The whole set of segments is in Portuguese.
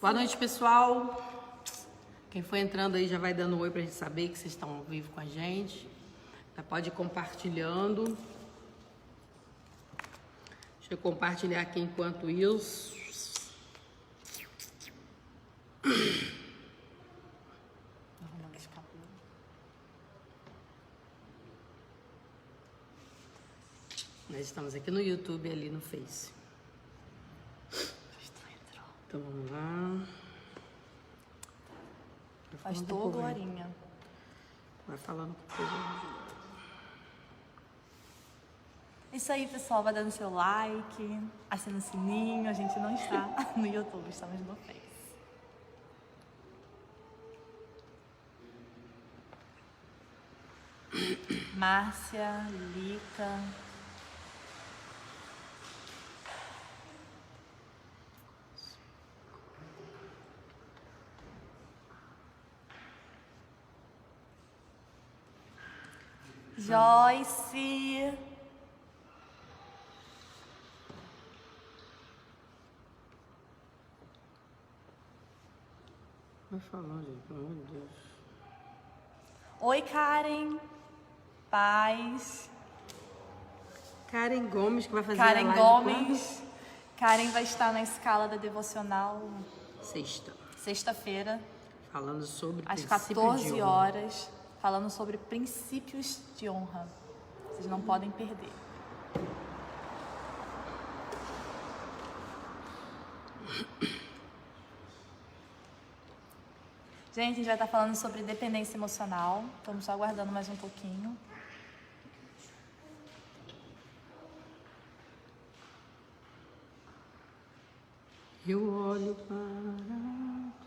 Boa noite, pessoal. Quem for entrando aí já vai dando um oi pra gente saber que vocês estão ao vivo com a gente. Já pode ir compartilhando. Deixa eu compartilhar aqui enquanto isso. Nós estamos aqui no YouTube e ali no Face. Então vamos lá. Pastor Glorinha. Vai falando com o povo. Isso aí, pessoal. Vai dando seu like, assina o sininho. A gente não está no YouTube, estamos no Face. Márcia, Lica. Joyce. Vai falando, gente, pelo amor de Deus. Oi, Karen. Paz. Karen Gomes, que vai fazer Karen a live Gomes. Karen vai estar na escala da devocional sexta. Sexta-feira, Falando sobre às princípio 14 de honra. horas, falando sobre princípios de honra. Vocês não podem perder. Gente, a gente vai estar falando sobre dependência emocional. Estamos só aguardando mais um pouquinho. Eu olho para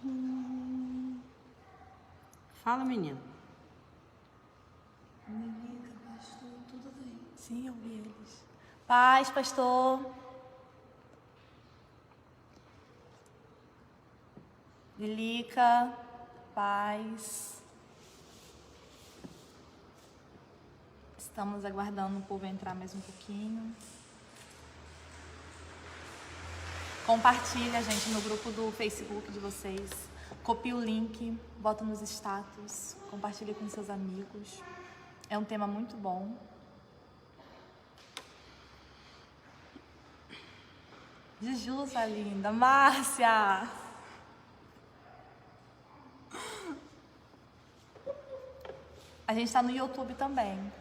tu. Fala, menina. Pastor, tudo bem? Sim, eu vi eles. Paz, pastor. Lilica, paz. Estamos aguardando o povo entrar mais um pouquinho. Compartilha, gente, no grupo do Facebook de vocês. Copia o link, bota nos status, compartilha com seus amigos. É um tema muito bom. Juju, sua linda. Márcia! A gente tá no YouTube também.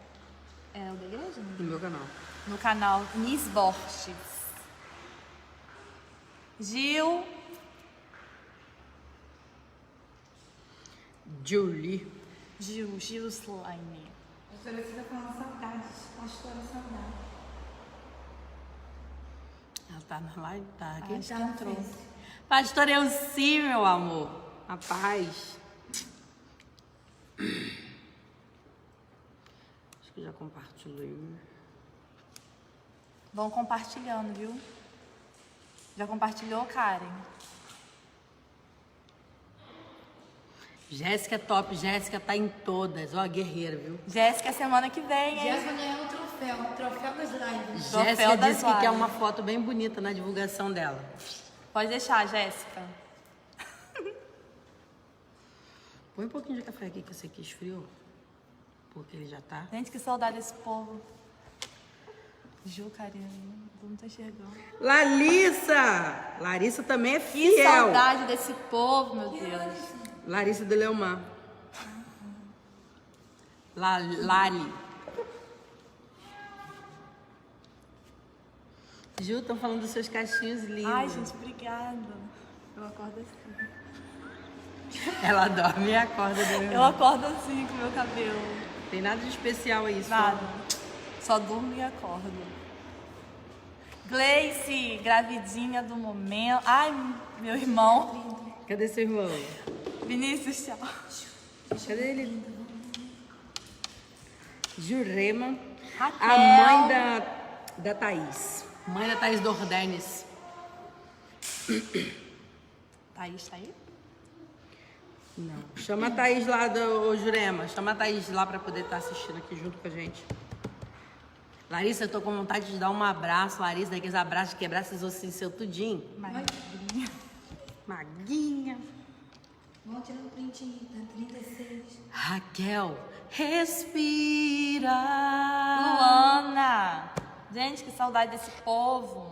É o da igreja? No meu canal. No canal Miss Borges. Gil. Julie. Gil Slime. Pastora, você tá falando saudades. Pastora, saudade. Ela tá na live? Tá. Quem Acho Tá que na entrou. frente. Pastor Elci, meu amor. A paz. Acho que já compartilhei. Vão compartilhando, viu? Já compartilhou, Karen? Jéssica é top. Jéssica tá em todas. Ó, guerreira, viu? Jéssica, semana que vem, hein? Jéssica ganhou o troféu das lives. Troféu Jéssica das disse que quer lives. uma foto bem bonita na divulgação dela. Pode deixar, Jéssica. Põe um pouquinho de café aqui que esse aqui esfriou. Porque ele já tá. Gente, que saudade desse povo. Ju, Karina, não tô enxergando. Larissa! Larissa também é Que fiel. saudade desse povo, meu Deus. Larissa de Leomar. Lali. Ju, estão falando dos seus cachinhos lindos. Ai, gente, obrigada. Eu acordo assim. Ela dorme e acorda. Eu acordo assim com o meu cabelo. Tem nada de especial aí, só. Nada. Só durmo e acordo. Gleice, gravidinha do momento. Ai, meu irmão. Cadê seu irmão? Vinícius, tchau. Cadê ele? Jurema. Raquel. A mãe da Thaís. Mãe da Thaís Dordenes. Thaís tá aí? Não. Chama a Thaís lá do Jurema. Chama a Thaís lá pra poder estar assistindo aqui junto com a gente. Larissa, eu tô com vontade de dar um abraço, Larissa, daqueles abraços de quebrar esses ossinhos seu tudinho. Magrinha. Maguinha. Vamos tirar um print aí, tá 36. Raquel, respira. Luana. Gente, que saudade desse povo.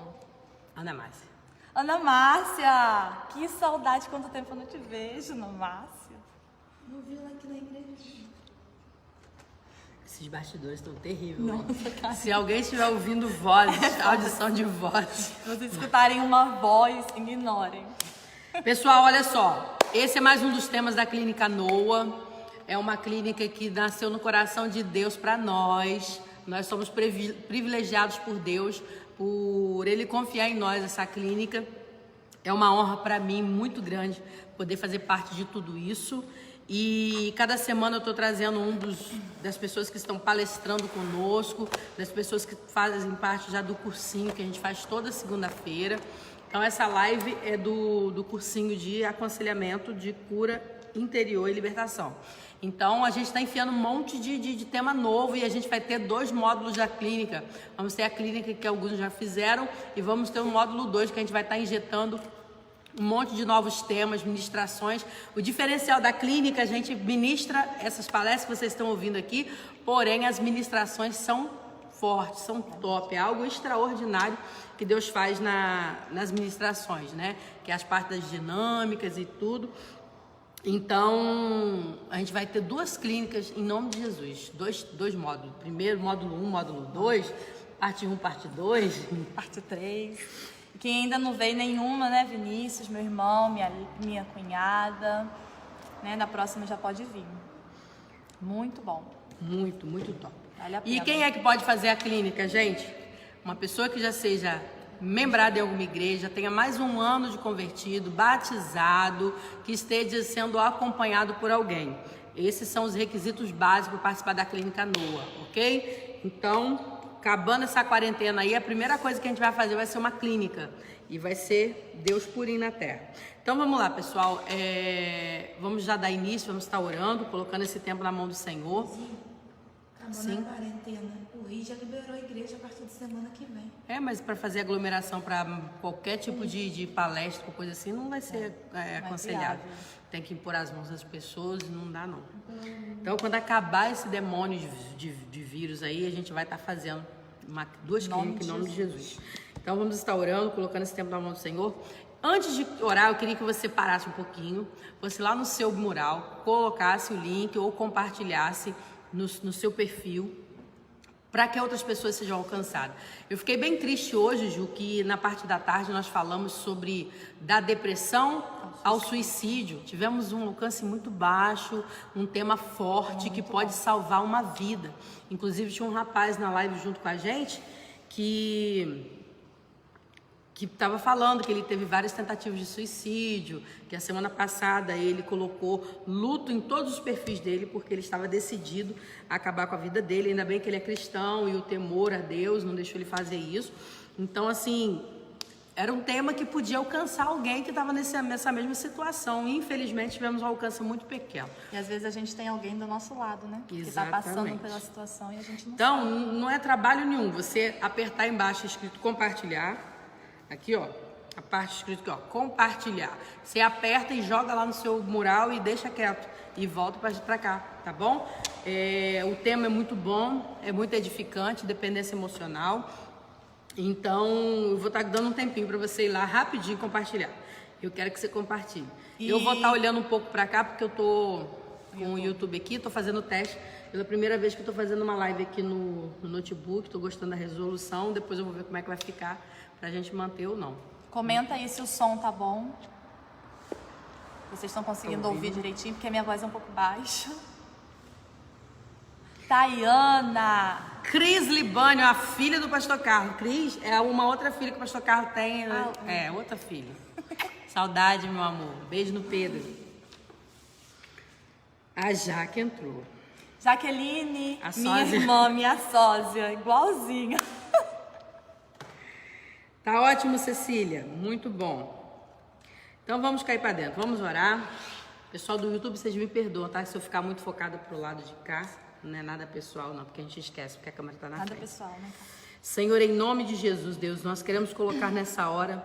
Ana Márcia. Ana Márcia. Que saudade, quanto tempo eu não te vejo, Ana Márcia. Não viu lá aqui na igreja? Esses bastidores estão terríveis. Nossa, se alguém estiver ouvindo vozes, audição de vozes. Se vocês escutarem uma voz, ignorem. Pessoal, olha só. Esse é mais um dos temas da Clínica Noah. É uma clínica que nasceu no coração de Deus para nós. Nós somos privilegiados por Deus, por Ele confiar em nós essa clínica. É uma honra para mim muito grande poder fazer parte de tudo isso. E cada semana eu estou trazendo das pessoas que estão palestrando conosco, das pessoas que fazem parte já do cursinho que a gente faz toda segunda-feira. Então essa live é do cursinho de aconselhamento de cura interior e libertação. Então a gente está enfiando um monte de tema novo e a gente vai ter 2 módulos da clínica. Vamos ter a clínica que alguns já fizeram e vamos ter o módulo 2 que a gente vai estar injetando um monte de novos temas, ministrações. O diferencial da clínica, a gente ministra essas palestras que vocês estão ouvindo aqui, porém as ministrações são fortes, são top, é algo extraordinário que Deus faz nas ministrações, né? Que é as partes das dinâmicas e tudo. Então, a gente vai ter 2 clínicas em nome de Jesus, dois módulos. Primeiro, módulo 1, módulo 2, parte 1, parte 2. Parte 3. Quem ainda não veio nenhuma, né? Vinícius, meu irmão, minha cunhada. Né? Na próxima já pode vir. Muito bom. Muito, muito top. Vale a E pena. quem é que pode fazer a clínica, gente? Uma pessoa que já seja membrada em alguma igreja, tenha mais 1 ano de convertido, batizado, que esteja sendo acompanhado por alguém. Esses são os requisitos básicos para participar da Clínica Noah, ok? Então, acabando essa quarentena aí, a primeira coisa que a gente vai fazer vai ser uma clínica. E vai ser Deus purinho na terra. Então vamos lá, pessoal. Vamos já dar início, vamos estar orando, colocando esse tempo na mão do Senhor. Acabando a quarentena. O Rio já liberou a igreja a partir de semana que vem. Mas para fazer aglomeração para qualquer tipo de palestra ou coisa assim, não vai ser aconselhável. viável. Tem que impor as mãos das pessoas e não dá não. Então quando acabar esse demônio de vírus aí, a gente vai estar fazendo 2 clínicas em nome de Jesus. Então vamos estar orando, colocando esse tempo na mão do Senhor. Antes de orar, eu queria que você parasse um pouquinho, você lá no seu mural, colocasse o link ou compartilhasse no seu perfil, para que outras pessoas sejam alcançadas. Eu fiquei bem triste hoje, Ju, que na parte da tarde nós falamos sobre da depressão ao suicídio. Tivemos um alcance muito baixo, um tema forte que pode salvar uma vida. Inclusive tinha um rapaz na live junto com a gente que estava falando que ele teve várias tentativas de suicídio, que a semana passada ele colocou luto em todos os perfis dele, porque ele estava decidido a acabar com a vida dele. Ainda bem que ele é cristão e o temor a Deus não deixou ele fazer isso. Então, assim, era um tema que podia alcançar alguém que estava nessa mesma situação. E, infelizmente, tivemos um alcance muito pequeno. E às vezes a gente tem alguém do nosso lado, né? Que está passando pela situação e a gente não Então, sabe. não é trabalho nenhum você apertar embaixo escrito compartilhar. Aqui, ó, a parte escrita aqui, ó, compartilhar. Você aperta e joga lá no seu mural e deixa quieto. E volta pra cá, tá bom? O tema é muito bom, é muito edificante, dependência emocional. Então, eu vou estar dando um tempinho para você ir lá rapidinho compartilhar. Eu quero que você compartilhe. Eu vou estar olhando um pouco para cá, porque eu tô com o YouTube aqui, tô fazendo o teste. Pela primeira vez que eu tô fazendo uma live aqui no notebook, tô gostando da resolução. Depois eu vou ver como é que vai ficar, pra gente manter ou não. Comenta aí se o som tá bom. Vocês estão conseguindo ouvir direitinho, porque a minha voz é um pouco baixa. Tayana! Cris Libânio, a filha do pastor Carlos. Cris é uma outra filha que o pastor Carlos tem. Outra filha. Saudade, meu amor. Beijo no Pedro. A Jaque entrou. Jaqueline, A minha sósia. irmã, minha sósia, igualzinha. Tá ótimo, Cecília. Muito bom. Então vamos cair para dentro. Vamos orar. Pessoal do YouTube, vocês me perdoam, tá? Se eu ficar muito focada pro lado de cá, não é nada pessoal, não, porque a gente esquece, porque a câmera tá na Nada frente. pessoal, né? Senhor, em nome de Jesus, Deus, nós queremos colocar nessa hora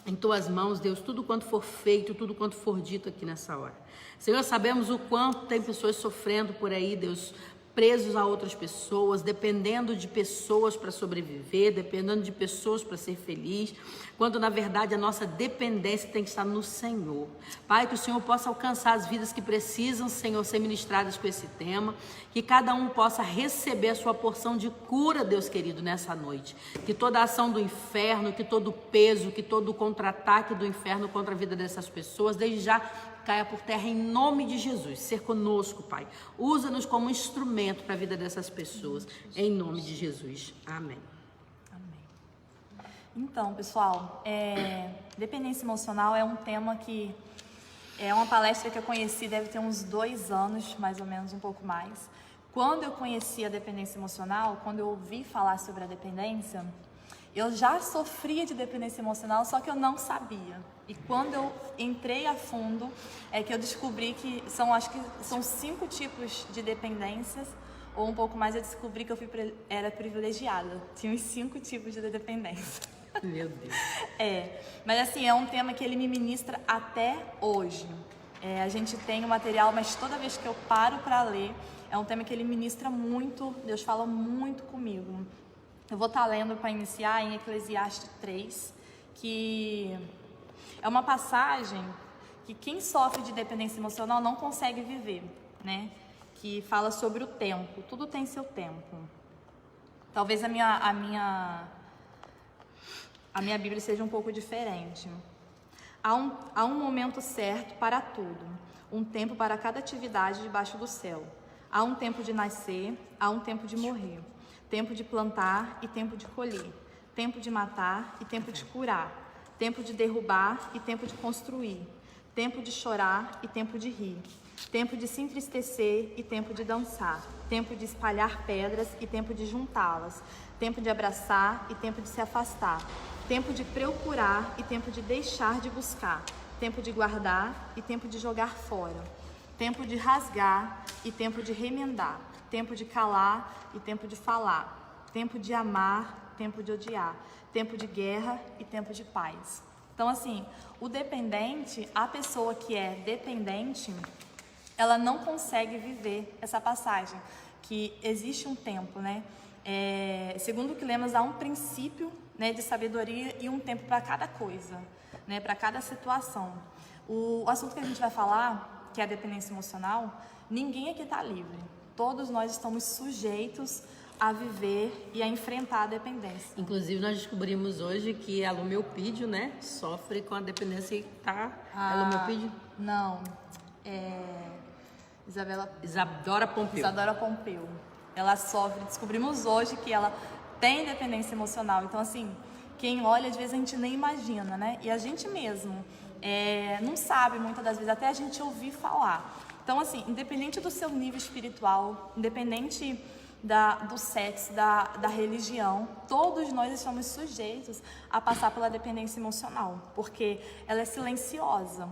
em tuas mãos, Deus, tudo quanto for feito, tudo quanto for dito aqui nessa hora. Senhor, sabemos o quanto tem pessoas sofrendo por aí, Deus, presos a outras pessoas, dependendo de pessoas para sobreviver, dependendo de pessoas para ser feliz, quando na verdade a nossa dependência tem que estar no Senhor. Pai, que o Senhor possa alcançar as vidas que precisam, Senhor, ser ministradas com esse tema, que cada um possa receber a sua porção de cura, Deus querido, nessa noite. Que toda a ação do inferno, que todo o peso, que todo o contra-ataque do inferno contra a vida dessas pessoas, desde já caia por terra em nome de Jesus. Ser conosco, Pai. Usa-nos como instrumento para a vida dessas pessoas, em nome de Jesus. Amém. Amém. Então, pessoal, dependência emocional é um tema que é uma palestra que eu conheci, deve ter uns 2 anos, mais ou menos, um pouco mais. Quando eu conheci a dependência emocional, quando eu ouvi falar sobre a dependência, eu já sofria de dependência emocional, só que eu não sabia. E quando eu entrei a fundo, é que eu descobri que acho que são 5 tipos de dependências, ou um pouco mais, eu descobri que eu era privilegiada. Tinha os 5 tipos de dependência. Meu Deus. Mas assim, é um tema que ele me ministra até hoje. A gente tem o material, mas toda vez que eu paro para ler, é um tema que ele ministra muito, Deus fala muito comigo. Eu vou estar lendo para iniciar em Eclesiastes 3, que é uma passagem que quem sofre de dependência emocional não consegue viver, né? Que fala sobre o tempo, tudo tem seu tempo. Talvez a minha Bíblia seja um pouco diferente. Há um momento certo para tudo, um tempo para cada atividade debaixo do céu. Há um tempo de nascer, há um tempo de morrer. Tempo de plantar e tempo de colher, tempo de matar e tempo de curar, tempo de derrubar e tempo de construir, tempo de chorar e tempo de rir, tempo de se entristecer e tempo de dançar, tempo de espalhar pedras e tempo de juntá-las, tempo de abraçar e tempo de se afastar, tempo de procurar e tempo de deixar de buscar, tempo de guardar e tempo de jogar fora, tempo de rasgar e tempo de remendar, tempo de calar e tempo de falar, tempo de amar, tempo de odiar, tempo de guerra e tempo de paz. Então, assim, o dependente, a pessoa que é dependente, ela não consegue viver essa passagem, que existe um tempo, né? Segundo o que lemos, há um princípio, né, de sabedoria e um tempo para cada coisa, né, para cada situação. O assunto que a gente vai falar, que é a dependência emocional, ninguém aqui está livre. Todos nós estamos sujeitos a viver e a enfrentar a dependência. Inclusive, nós descobrimos hoje que a Lumelpídio, né, sofre com a dependência e tá... É Lumelpídio? Não, Isadora Pompeu. Isadora Pompeu. Ela sofre, descobrimos hoje que ela tem dependência emocional. Então, assim, quem olha, às vezes a gente nem imagina, né? E a gente mesmo não sabe, muitas das vezes, até a gente ouvir falar. Então, assim, independente do seu nível espiritual, independente do sexo, da religião, todos nós estamos sujeitos a passar pela dependência emocional, porque ela é silenciosa.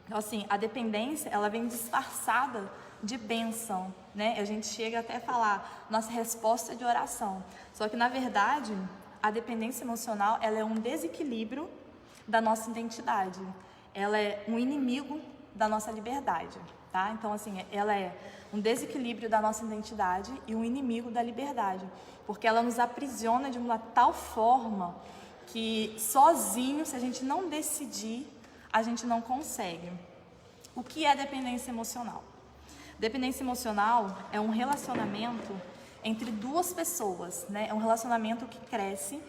Então, assim, a dependência, ela vem disfarçada de bênção, né? A gente chega até a falar, nossa resposta de oração. Só que, na verdade, a dependência emocional, ela é um desequilíbrio da nossa identidade. Ela é um inimigo da nossa liberdade. Tá? Então, assim, ela é um desequilíbrio da nossa identidade e um inimigo da liberdade, porque ela nos aprisiona de uma tal forma que sozinho, se a gente não decidir, a gente não consegue. O que é dependência emocional? Dependência emocional é um relacionamento entre 2 pessoas, né? É um relacionamento que cresce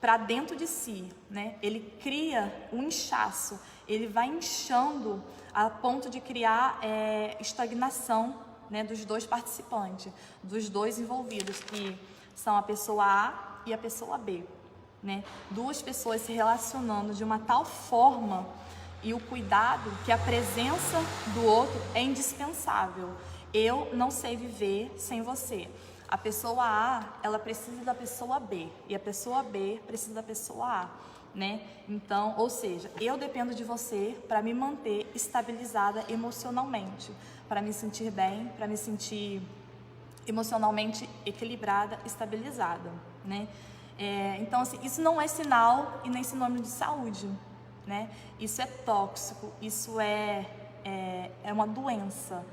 para dentro de si, né? Ele cria um inchaço, ele vai inchando a ponto de criar estagnação, né, dos 2 participantes, dos 2 envolvidos, que são a pessoa A e a pessoa B, né? 2 pessoas se relacionando de uma tal forma, e o cuidado, que a presença do outro é indispensável. Eu não sei viver sem você. A pessoa A, ela precisa da pessoa B, e a pessoa B precisa da pessoa A, né? Então, ou seja, eu dependo de você para me manter estabilizada emocionalmente, para me sentir bem, para me sentir emocionalmente equilibrada, estabilizada, né? Então, assim, isso não é sinal e nem sinônimo de saúde, né? Isso é tóxico, isso é uma doença,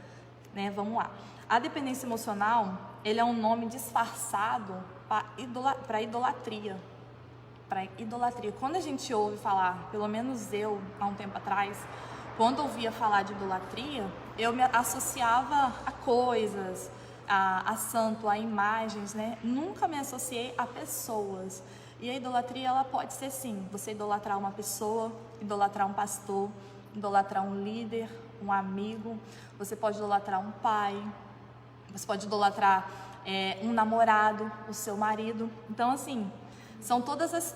né? Vamos lá. A dependência emocional, ele é um nome disfarçado para idolatria. Para idolatria. Quando a gente ouve falar, pelo menos eu, há um tempo atrás, quando ouvia falar de idolatria, eu me associava a coisas, a santo, a imagens, né? Nunca me associei a pessoas. E a idolatria, ela pode ser sim, você idolatrar uma pessoa, idolatrar um pastor, idolatrar um líder, um amigo, você pode idolatrar um pai, você pode idolatrar um namorado, o seu marido. Então, assim, são todas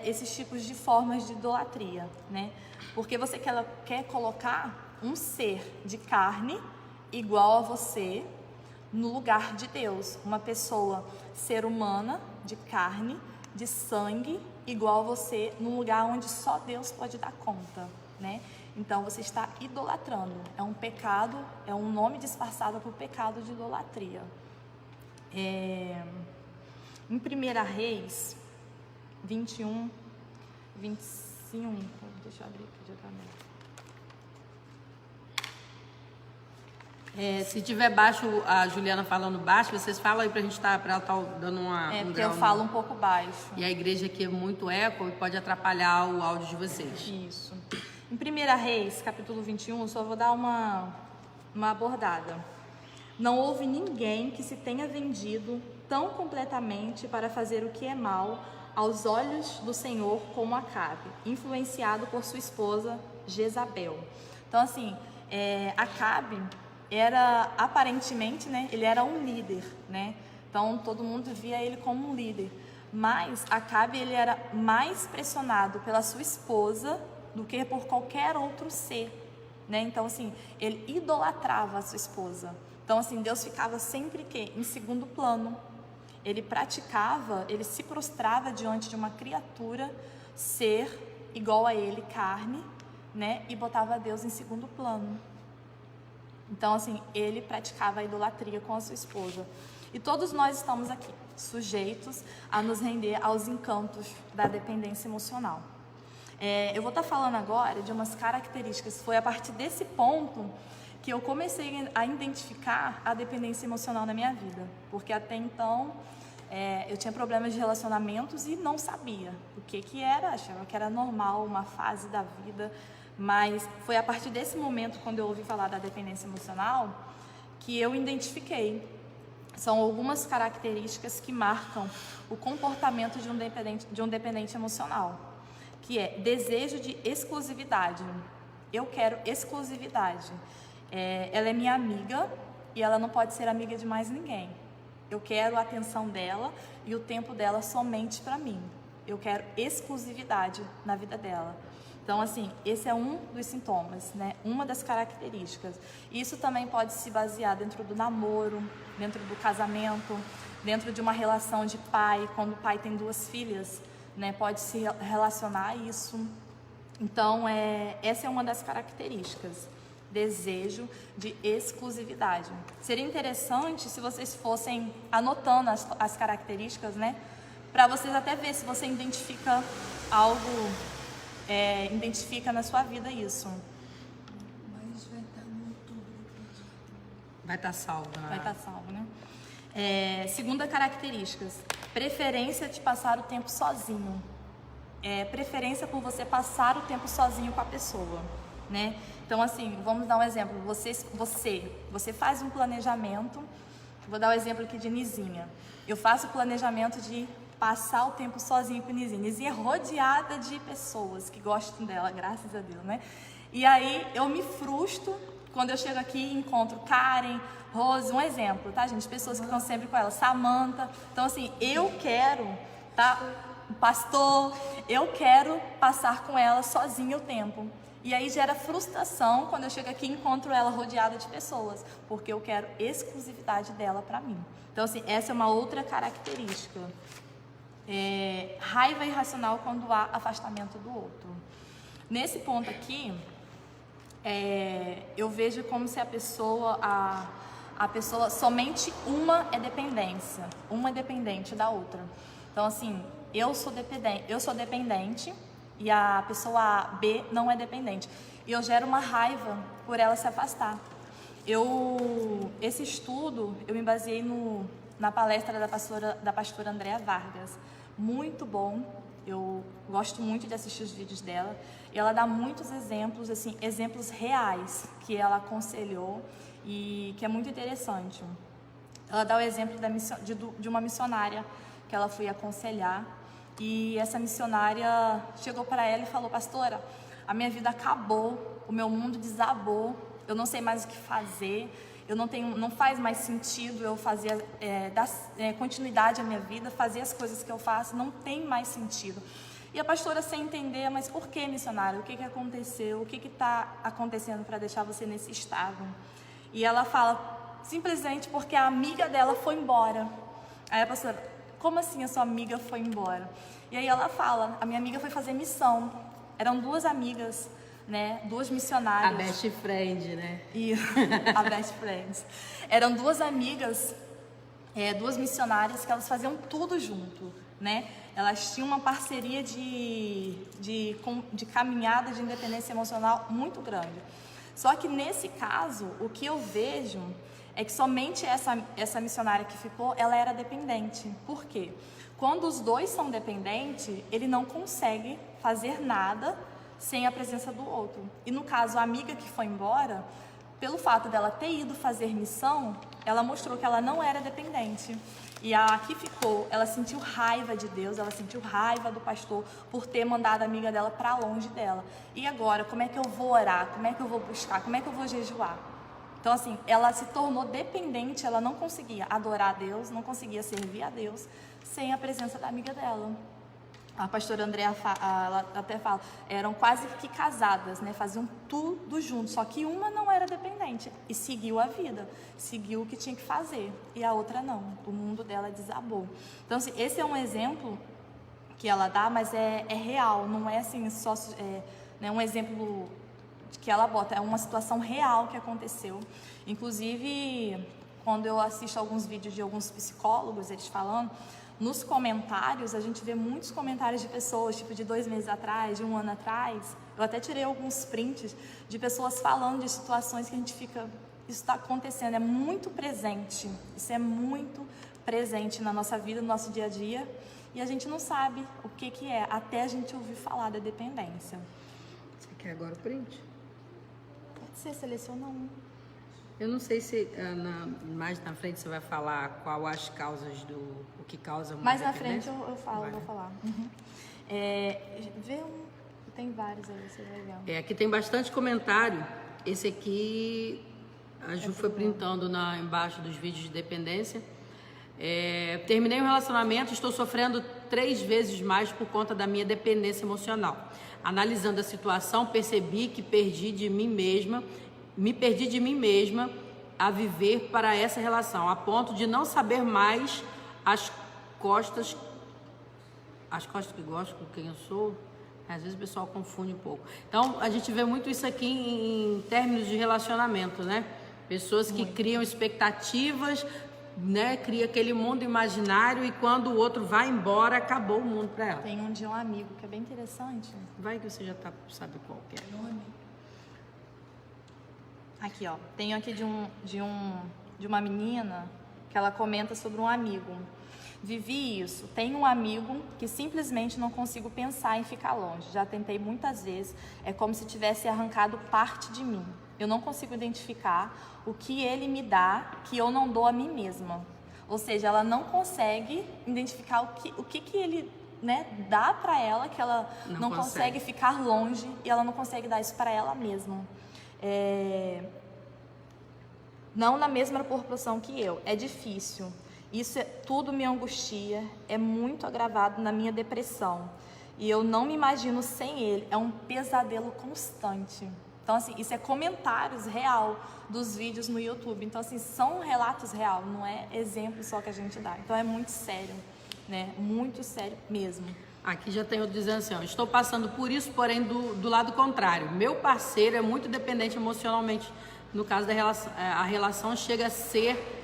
esses tipos de formas de idolatria, né? Porque você quer colocar um ser de carne igual a você no lugar de Deus. Uma pessoa, ser humana, de carne, de sangue, igual a você, num lugar onde só Deus pode dar conta, né? Então você está idolatrando. É um pecado, é um nome disfarçado para o pecado de idolatria. Em 1 Reis 21, 25, deixa eu abrir aqui diretamente. Se tiver baixo, a Juliana falando baixo, vocês falam aí pra gente pra ela estar dando porque eu falo um pouco baixo. E a igreja aqui é muito eco e pode atrapalhar o áudio de vocês. Isso. Em 1 Reis, capítulo 21, só vou dar uma abordada. Não houve ninguém que se tenha vendido tão completamente para fazer o que é mal aos olhos do Senhor como Acabe, influenciado por sua esposa Jezabel. Então, assim, Acabe era, aparentemente, né, ele era um líder, né? Então, todo mundo via ele como um líder. Mas Acabe, ele era mais pressionado pela sua esposa do que por qualquer outro ser, né? Então, assim, ele idolatrava a sua esposa. Então, assim, Deus ficava sempre em segundo plano. Ele se prostrava diante de uma criatura, ser igual a ele, carne, né? E botava Deus em segundo plano. Então, assim, ele praticava a idolatria com a sua esposa. E todos nós estamos aqui, sujeitos a nos render aos encantos da dependência emocional. Eu vou estar falando agora de umas características. Foi a partir desse ponto que eu comecei a identificar a dependência emocional na minha vida. Porque até então, eu tinha problemas de relacionamentos e não sabia o que era. Achava que era normal, uma fase da vida. Mas foi a partir desse momento, quando eu ouvi falar da dependência emocional, que eu identifiquei. São algumas características que marcam o comportamento de um dependente emocional, que é desejo de exclusividade. Eu quero exclusividade. Ela é minha amiga e ela não pode ser amiga de mais ninguém. Eu quero a atenção dela e o tempo dela somente para mim. Eu quero exclusividade na vida dela. Então, assim, esse é um dos sintomas, né? Uma das características. Isso também pode se basear dentro do namoro, dentro do casamento, dentro de uma relação de pai, quando o pai tem 2 filhas, né? Pode se relacionar a isso. Então, essa é uma das características. Desejo de exclusividade. Seria interessante se vocês fossem anotando as características, né? Para vocês até ver se você identifica algo... identifica na sua vida isso. Mas vai estar no YouTube. Vai estar salvo, né? Vai estar salvo, né? Segunda característica, preferência de passar o tempo sozinho. Preferência por você passar o tempo sozinho com a pessoa, né? Então, assim, vamos dar um exemplo. Você faz um planejamento. Vou dar o exemplo aqui de Nizinha. Eu faço o planejamento de passar o tempo sozinho com Nizinha. Nizinha é rodeada de pessoas que gostam dela, graças a Deus, né? E aí eu me frustro quando eu chego aqui e encontro Karen, Rose, um exemplo, tá, gente? Pessoas que estão sempre com ela, Samantha. Então, assim, eu quero, tá? Pastor, eu quero passar com ela sozinha o tempo. E aí gera frustração quando eu chego aqui e encontro ela rodeada de pessoas, porque eu quero exclusividade dela para mim. Então, assim, essa é uma outra característica. Raiva irracional quando há afastamento do outro. Nesse ponto aqui, eu vejo como se a pessoa, somente uma é dependente da outra. Então, assim, eu sou dependente e a pessoa B não é dependente. E eu gero uma raiva por ela se afastar. Esse estudo, eu me baseei na palestra da pastora Andréa Vargas. Muito bom, eu gosto muito de assistir os vídeos dela. E ela dá muitos exemplos, assim, exemplos reais que ela aconselhou e que é muito interessante. Ela dá o exemplo de uma missionária que ela foi aconselhar. E essa missionária chegou para ela e falou: pastora, a minha vida acabou, o meu mundo desabou, eu não sei mais o que fazer, não faz mais sentido eu fazer, dar continuidade à minha vida, fazer as coisas que eu faço, não tem mais sentido. E a pastora, sem entender: mas por que, missionária? O que aconteceu? O que está acontecendo para deixar você nesse estado? E ela fala: simplesmente porque a amiga dela foi embora. Aí a pastora: como assim a sua amiga foi embora? E aí ela fala: a minha amiga foi fazer missão. Eram duas amigas, né? Duas missionárias. A best friend, né? E a best friends. Eram duas amigas, duas missionárias que elas faziam tudo junto, né? Elas tinham uma parceria de caminhada de independência emocional muito grande. Só que nesse caso, o que eu vejo é que somente essa missionária que ficou, ela era dependente. Por quê? Quando os dois são dependentes, ele não consegue fazer nada sem a presença do outro. E no caso, a amiga que foi embora, pelo fato dela ter ido fazer missão, ela mostrou que ela não era dependente. E a que ficou, ela sentiu raiva de Deus, ela sentiu raiva do pastor por ter mandado a amiga dela para longe dela. E agora, como é que eu vou orar? Como é que eu vou buscar? Como é que eu vou jejuar? Então, assim, ela se tornou dependente, ela não conseguia adorar a Deus, não conseguia servir a Deus sem a presença da amiga dela. A pastora Andréa, ela até fala, eram quase que casadas, né? Faziam tudo junto, só que uma não era dependente e seguiu a vida, seguiu o que tinha que fazer, e a outra não, o mundo dela desabou. Então, assim, esse é um exemplo que ela dá, mas é real, não é assim só né, um exemplo que ela bota, é uma situação real que aconteceu. Inclusive, quando eu assisto alguns vídeos de alguns psicólogos, eles falando, nos comentários, a gente vê muitos comentários de pessoas, tipo de 2 meses atrás, de 1 ano atrás. Eu até tirei alguns prints de pessoas falando de situações que a gente fica, isso está acontecendo, é muito presente. Isso é muito presente na nossa vida, no nosso dia a dia. E a gente não sabe o que é, até a gente ouvir falar da dependência. Você quer agora o print? Pode ser, seleciona um. Eu não sei se mais na frente você vai falar qual as causas o que causa uma mais dependência. na frente eu falo, vou falar. Uhum. Vê um, tem vários aí, você vai ver. Aqui tem bastante comentário. Esse aqui a Ju foi printando embaixo dos vídeos de dependência. Terminei um relacionamento, estou sofrendo 3 vezes mais por conta da minha dependência emocional. Analisando a situação, percebi que me perdi de mim mesma a viver para essa relação, a ponto de não saber mais as costas que gosto com quem eu sou. Às vezes o pessoal confunde um pouco. Então, a gente vê muito isso aqui em termos de relacionamento, né? Pessoas que criam expectativas, né? Cria aquele mundo imaginário e quando o outro vai embora, acabou o mundo para ela. Tem um de um amigo que é bem interessante. Vai que você já sabe qual que é. Aqui, ó. Tenho aqui de uma menina que ela comenta sobre um amigo. Vivi isso. Tenho um amigo que simplesmente não consigo pensar em ficar longe. Já tentei muitas vezes. É como se tivesse arrancado parte de mim. Eu não consigo identificar o que ele me dá que eu não dou a mim mesma. Ou seja, ela não consegue identificar o que ele, né, dá para ela, que ela não consegue ficar longe e ela não consegue dar isso para ela mesma. Não na mesma proporção que eu. É difícil. Isso tudo me angustia, é muito agravado na minha depressão. E eu não me imagino sem ele. É um pesadelo constante. Então, assim, isso é comentários real dos vídeos no YouTube. Então, assim, são relatos real, não é exemplo só que a gente dá. Então, é muito sério, né? Muito sério mesmo. Aqui já tem outro dizendo assim, ó, estou passando por isso, porém do lado contrário. Meu parceiro é muito dependente emocionalmente. No caso da relação, a relação chega a ser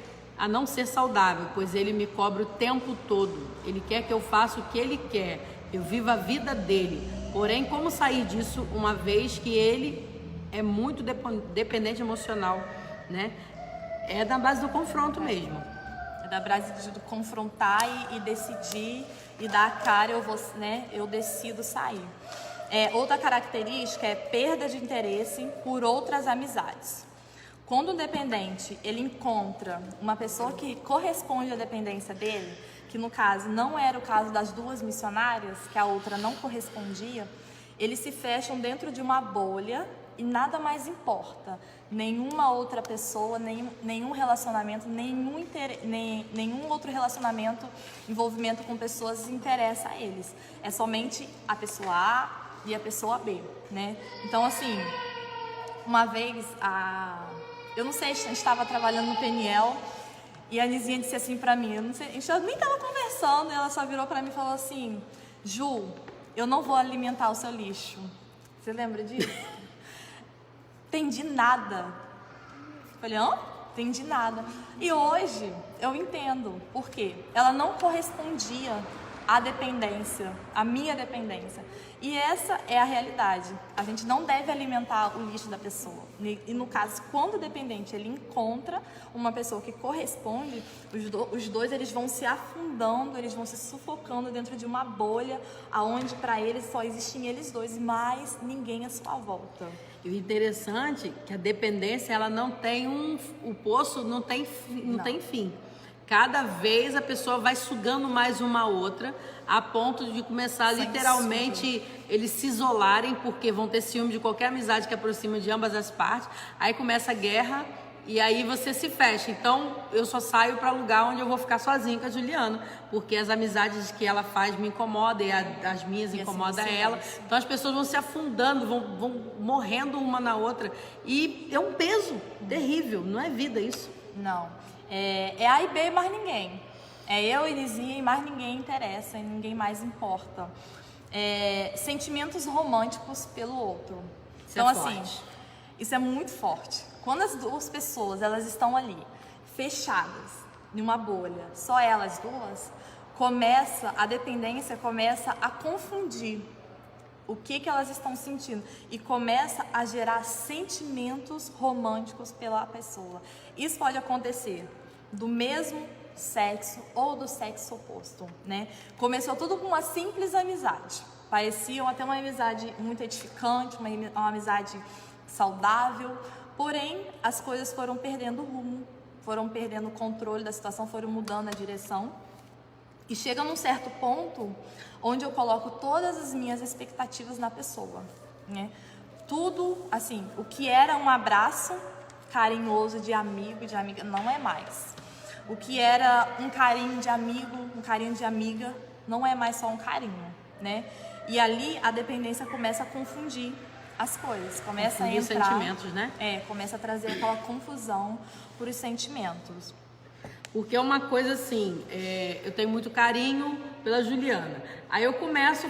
a não ser saudável, pois ele me cobra o tempo todo. Ele quer que eu faça o que ele quer, eu vivo a vida dele. Porém, como sair disso uma vez que ele é muito dependente emocional, né? É da base do confronto mesmo. É da base de confrontar e decidir e dar a cara, eu decido sair. Outra característica é perda de interesse por outras amizades. Quando o dependente ele encontra uma pessoa que corresponde à dependência dele, que no caso não era o caso das duas missionárias, que a outra não correspondia, eles se fecham dentro de uma bolha e nada mais importa. Nenhuma outra pessoa, nenhum relacionamento, nenhum outro relacionamento, envolvimento com pessoas interessa a eles. É somente a pessoa A e a pessoa B, né? Então, assim, uma vez, eu não sei, a gente estava trabalhando no Peniel e a Nizinha disse assim pra mim, eu não sei, a gente nem estava conversando, e ela só virou pra mim e falou assim: Ju, eu não vou alimentar o seu lixo. Você lembra disso? Entendi nada. Falei, entendi nada. E hoje eu entendo por quê. Ela não correspondia à dependência, à minha dependência. E essa é a realidade. A gente não deve alimentar o lixo da pessoa. E no caso, quando o dependente ele encontra uma pessoa que corresponde, os dois eles vão se afundando, eles vão se sufocando dentro de uma bolha, aonde para eles só existem eles dois, mais ninguém à sua volta. E o interessante é que a dependência ela não tem o poço não tem fim. Cada vez a pessoa vai sugando mais uma outra, a ponto de começar literalmente eles se isolarem, porque vão ter ciúme de qualquer amizade que aproxima de ambas as partes. Aí começa a guerra e aí você se fecha. Então eu só saio para lugar onde eu vou ficar sozinha com a Juliana, porque as amizades que ela faz me incomodam e as minhas incomodam ela. Então as pessoas vão se afundando, vão morrendo uma na outra. E é um peso terrível, não é vida isso? Não. É A e B e mais ninguém. É eu e Nizinha e mais ninguém interessa e ninguém mais importa. Sentimentos românticos pelo outro. Isso então, é assim, forte. Isso é muito forte. Quando as duas pessoas elas estão ali, fechadas, em uma bolha, só elas duas, a dependência começa a confundir o que elas estão sentindo e começa a gerar sentimentos românticos pela pessoa. Isso pode acontecer do mesmo sexo ou do sexo oposto, né? Começou tudo com uma simples amizade. Parecia até uma amizade muito edificante, uma amizade saudável, porém as coisas foram perdendo rumo, foram perdendo o controle da situação, foram mudando a direção. E chega num certo ponto onde eu coloco todas as minhas expectativas na pessoa, né? Tudo, assim, o que era um abraço carinhoso de amigo e de amiga não é mais. O que era um carinho de amigo, um carinho de amiga, não é mais só um carinho, né? E ali a dependência começa a confundir as coisas, começa a entrar... sentimentos, né? Começa a trazer aquela confusão por os sentimentos. Porque é uma coisa assim, eu tenho muito carinho pela Juliana. Aí eu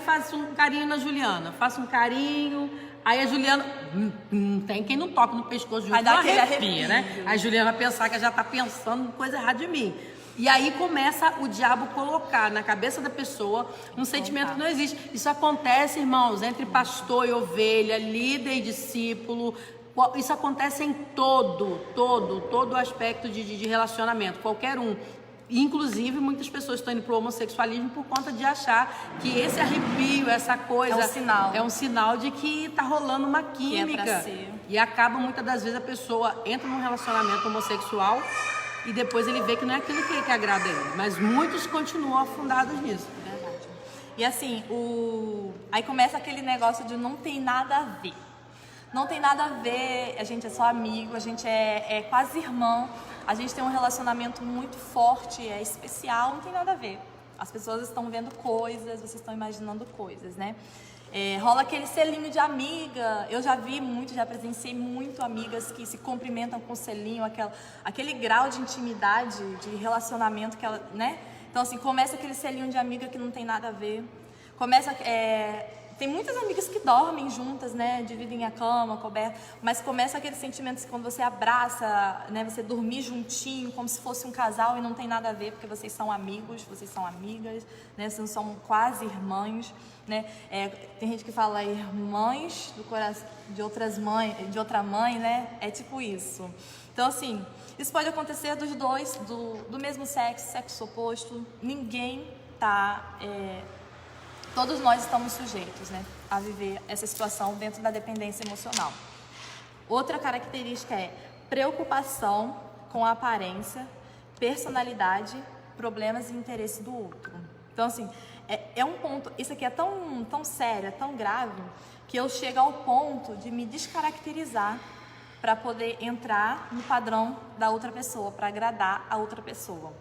faço um carinho na Juliana, faço um carinho, aí a Juliana, tem quem não toca no pescoço junto, não arrepia, né? Aí a Juliana vai pensar que já tá pensando coisa errada de mim. E aí começa o diabo colocar na cabeça da pessoa um sentimento que não existe. Isso acontece, irmãos, entre pastor e ovelha, líder e discípulo. Isso acontece em todo aspecto de relacionamento, qualquer um. Inclusive, muitas pessoas estão indo para o homossexualismo por conta de achar que esse arrepio, essa coisa... É um sinal de que está rolando uma química. E acaba, muitas das vezes, a pessoa entra num relacionamento homossexual e depois ele vê que não é aquilo que agrada a ele. Mas muitos continuam afundados nisso. Verdade. E assim, aí começa aquele negócio de não tem nada a ver. Não tem nada a ver, a gente é só amigo, a gente é quase irmão, a gente tem um relacionamento muito forte, é especial, não tem nada a ver. As pessoas estão vendo coisas, vocês estão imaginando coisas, né? Rola aquele selinho de amiga, eu já vi muito, já presenciei muito amigas que se cumprimentam com selinho, aquele grau de intimidade, de relacionamento que ela, né? Então assim, começa aquele selinho de amiga que não tem nada a ver, Tem muitas amigas que dormem juntas, né? Dividem a cama, coberta, mas começa aquele sentimento que quando você abraça, né? Você dormir juntinho, como se fosse um casal e não tem nada a ver, porque vocês são amigos, vocês são amigas, né? Vocês são quase irmãs, né? Tem gente que fala irmãs do coração de outras mães, de outra mãe, né? É tipo isso. Então, assim, isso pode acontecer dos dois, do mesmo sexo oposto. Ninguém tá... Todos nós estamos sujeitos, né, a viver essa situação dentro da dependência emocional. Outra característica é preocupação com a aparência, personalidade, problemas e interesse do outro. Então, assim, é um ponto... Isso aqui é tão sério, é tão grave, que eu chego ao ponto de me descaracterizar para poder entrar no padrão da outra pessoa, para agradar a outra pessoa.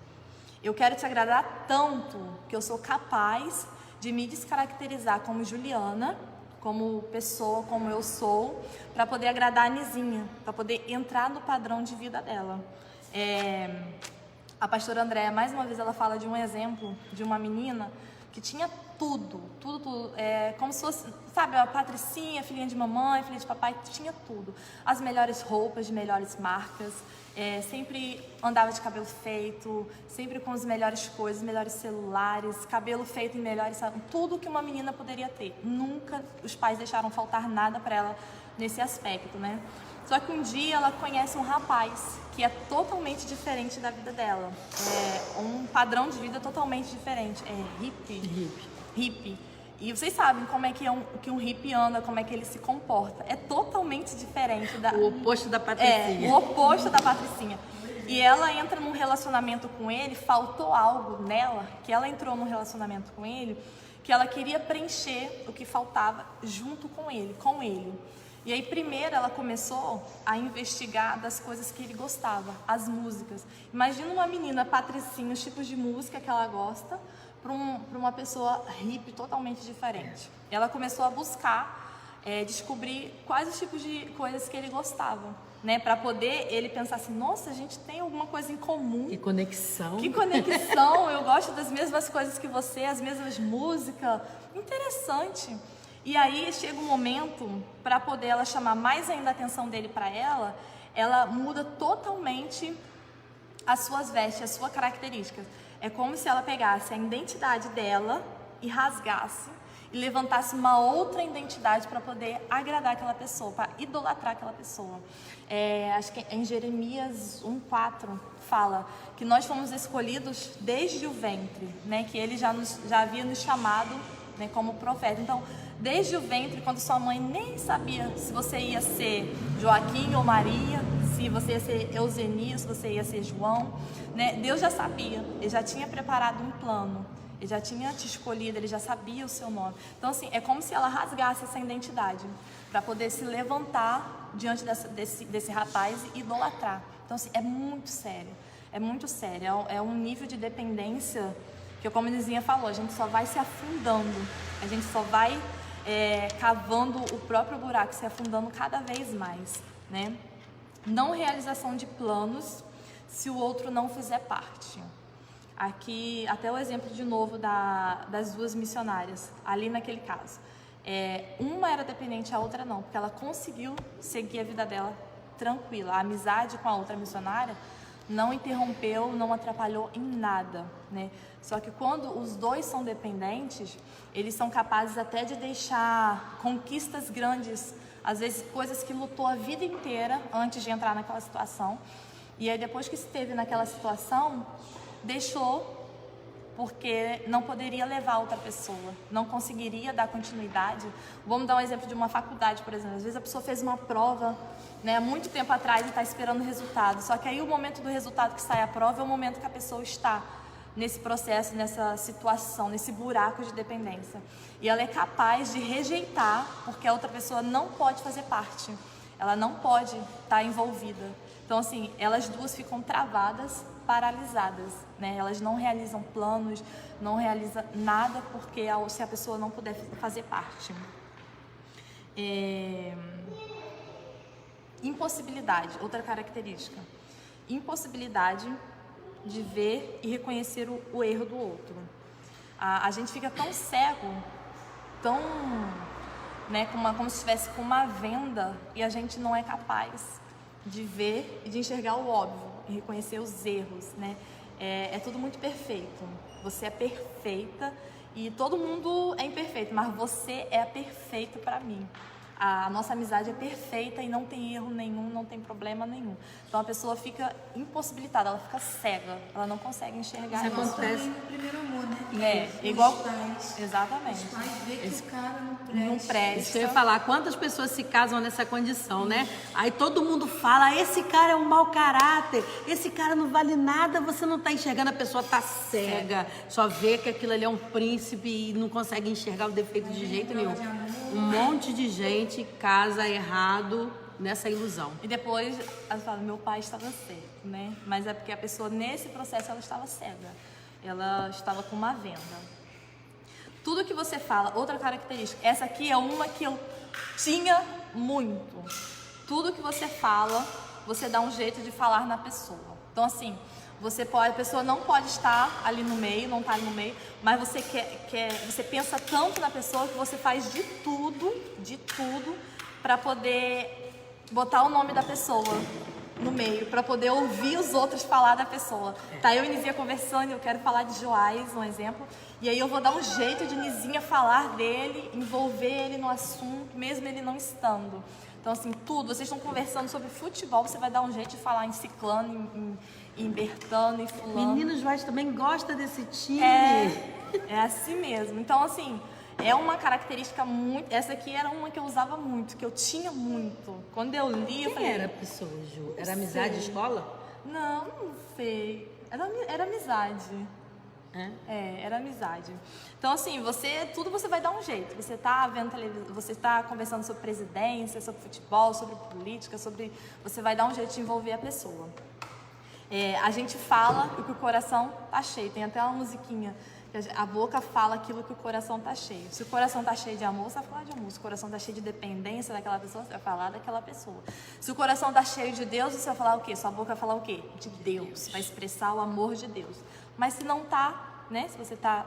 Eu quero te agradar tanto que eu sou capaz de me descaracterizar como Juliana, como pessoa, como eu sou, para poder agradar a Nizinha, para poder entrar no padrão de vida dela. A pastora Andréa, mais uma vez, ela fala de um exemplo de uma menina que tinha tudo. Como se fosse, sabe, a Patricinha, filhinha de mamãe, filha de papai, tinha tudo. As melhores roupas, de melhores marcas, sempre andava de cabelo feito, sempre com as melhores coisas, melhores celulares, cabelo feito em melhores, tudo que uma menina poderia ter. Nunca os pais deixaram faltar nada para ela nesse aspecto, né? Só que um dia ela conhece um rapaz que é totalmente diferente da vida dela. Um padrão de vida totalmente diferente. Hippie. E vocês sabem como é que um hippie anda, como é que ele se comporta. É totalmente diferente o oposto da Patricinha. O oposto da Patricinha. E ela entra num relacionamento com ele, faltou algo nela, que ela entrou num relacionamento com ele, que ela queria preencher o que faltava junto com ele. E aí primeiro ela começou a investigar das coisas que ele gostava, as músicas. Imagina uma menina Patricinha, os tipos de música que ela gosta, para uma pessoa hippie totalmente diferente. Ela começou a buscar, descobrir quais os tipos de coisas que ele gostava, né? Para poder ele pensar assim, nossa, a gente tem alguma coisa em comum. Que conexão. Eu gosto das mesmas coisas que você, as mesmas músicas. Interessante. E aí chega um momento, para poder ela chamar mais ainda a atenção dele para ela muda totalmente as suas vestes, as suas características. É como se ela pegasse a identidade dela e rasgasse e levantasse uma outra identidade para poder agradar aquela pessoa, para idolatrar aquela pessoa. Acho que em Jeremias 1:4 fala que nós fomos escolhidos desde o ventre, né? Que ele já havia nos chamado, né, como profeta. Então, desde o ventre, quando sua mãe nem sabia se você ia ser Joaquim ou Maria, se você ia ser Eusenia, se você ia ser João, né? Deus já sabia, Ele já tinha preparado um plano, Ele já tinha te escolhido, Ele já sabia o seu nome. Então, assim, é como se ela rasgasse essa identidade para poder se levantar diante desse rapaz e idolatrar. Então, assim, é muito sério, é um nível de dependência que, como a Nizinha falou, a gente só vai se afundando, a gente só vai cavando o próprio buraco, se afundando cada vez mais, né? Não realização de planos se o outro não fizer parte. Aqui, até o exemplo de novo das duas missionárias, ali naquele caso. Uma era dependente, a outra não, porque ela conseguiu seguir a vida dela tranquila. A amizade com a outra missionária não interrompeu, não atrapalhou em nada, né? Só que quando os dois são dependentes, eles são capazes até de deixar conquistas grandes, às vezes coisas que lutou a vida inteira antes de entrar naquela situação. E aí depois que esteve naquela situação, deixou porque não poderia levar outra pessoa, não conseguiria dar continuidade. Vamos dar um exemplo de uma faculdade, por exemplo. Às vezes a pessoa fez uma prova, né, há muito tempo atrás e está esperando o resultado. Só que aí o momento do resultado que sai a prova é o momento que a pessoa está nesse processo, nessa situação, nesse buraco de dependência. E ela é capaz de rejeitar porque a outra pessoa não pode fazer parte. Ela não pode estar envolvida. Então, assim, elas duas ficam travadas, paralisadas, né? Elas não realizam planos, não realizam nada porque se a pessoa não puder fazer parte. Impossibilidade, outra característica. Impossibilidade de ver e reconhecer o erro do outro. A gente fica tão cego, tão né? Como se estivesse com uma venda e a gente não é capaz de ver e de enxergar o óbvio e reconhecer os erros, né? É tudo muito perfeito. Você é perfeita e todo mundo é imperfeito, mas você é a perfeita para mim. A nossa amizade é perfeita e não tem erro nenhum, não tem problema nenhum. Então a pessoa fica impossibilitada, ela fica cega, ela não consegue enxergar Isso isso. acontece. No primeiro amor, né? Igual. Os pais. Exatamente. Os pais vê que o cara não Não presta. presta. Isso que eu ia falar, quantas pessoas se casam nessa condição, né? Aí todo mundo fala, esse cara é um mau caráter, esse cara não vale nada, você não tá enxergando, a pessoa tá cega, só vê que aquilo ali é um príncipe e não consegue enxergar o defeito de jeito nenhum. Um monte de gente casa errado nessa ilusão. E depois ela fala, meu pai estava certo, né? Mas é porque a pessoa nesse processo ela estava cega. Ela estava com uma venda. Tudo que você fala, outra característica, essa aqui é uma que eu tinha muito. Tudo que você fala, você dá um jeito de falar na pessoa. Então assim, a pessoa não pode estar ali no meio, não está ali no meio, mas você você pensa tanto na pessoa que você faz de tudo para poder botar o nome da pessoa no meio, para poder ouvir os outros falar da pessoa. Tá, eu e Nizinha conversando, eu quero falar de Joás, um exemplo, e aí eu vou dar um jeito de Nizinha falar dele, envolver ele no assunto, mesmo ele não estando. Então assim, tudo, vocês estão conversando sobre futebol, você vai dar um jeito de falar em ciclano, em Bertano, em fulano. Menino Joás também gosta desse time. É assim mesmo. Então assim, é uma característica muito... Essa aqui era uma que eu usava muito, que eu tinha muito. Quando eu li, eu Quem falei... era a pessoa, Ju? Era amizade de escola? Não sei. Era amizade. Era amizade. Então, assim, tudo você vai dar um jeito. Você tá vendo televisão, você tá conversando sobre presidência, sobre futebol, sobre política, você vai dar um jeito de envolver a pessoa. A gente fala o que o coração tá cheio. Tem até uma musiquinha. A boca fala aquilo que o coração tá cheio. Se o coração tá cheio de amor, você vai falar de amor. Se o coração tá cheio de dependência daquela pessoa, você vai falar daquela pessoa. Se o coração tá cheio de Deus, você vai falar o quê? Sua boca vai falar o quê? De Deus. Vai expressar o amor de Deus. Mas se não tá, né? Se você tá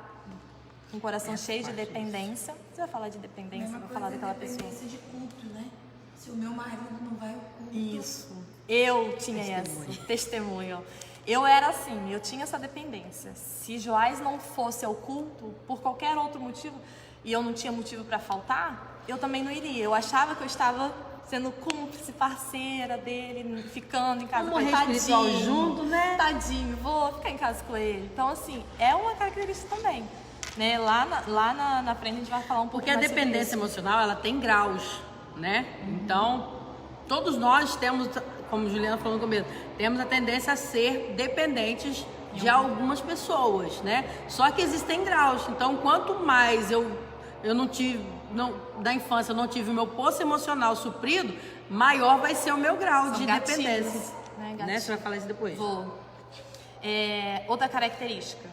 com o coração cheio de dependência, você vai falar de dependência, vai falar daquela pessoa. Dependência de culto, né? Se o meu marido não vai ao culto. Isso. Eu tinha esse testemunho. Eu era assim, eu tinha essa dependência. Se Joás não fosse ao culto, por qualquer outro motivo, e eu não tinha motivo para faltar, eu também não iria. Eu achava que eu estava sendo cúmplice, parceira dele, ficando em casa com ele. Espiritual junto, né? Tadinho, vou ficar em casa com ele. Então, assim, é uma característica também. Né? Lá na frente a gente vai falar um pouco Porque a mais sobre dependência isso. emocional, ela tem graus, né? Então, todos nós temos, como Juliana falou no começo, temos a tendência a ser dependentes de algumas pessoas, né? Só que existem graus. Então, quanto mais eu não tive, da infância eu não tive o meu poço emocional suprido, maior vai ser o meu grau de gatilhos, dependência. né? Você vai falar isso depois? Vou. Outra característica,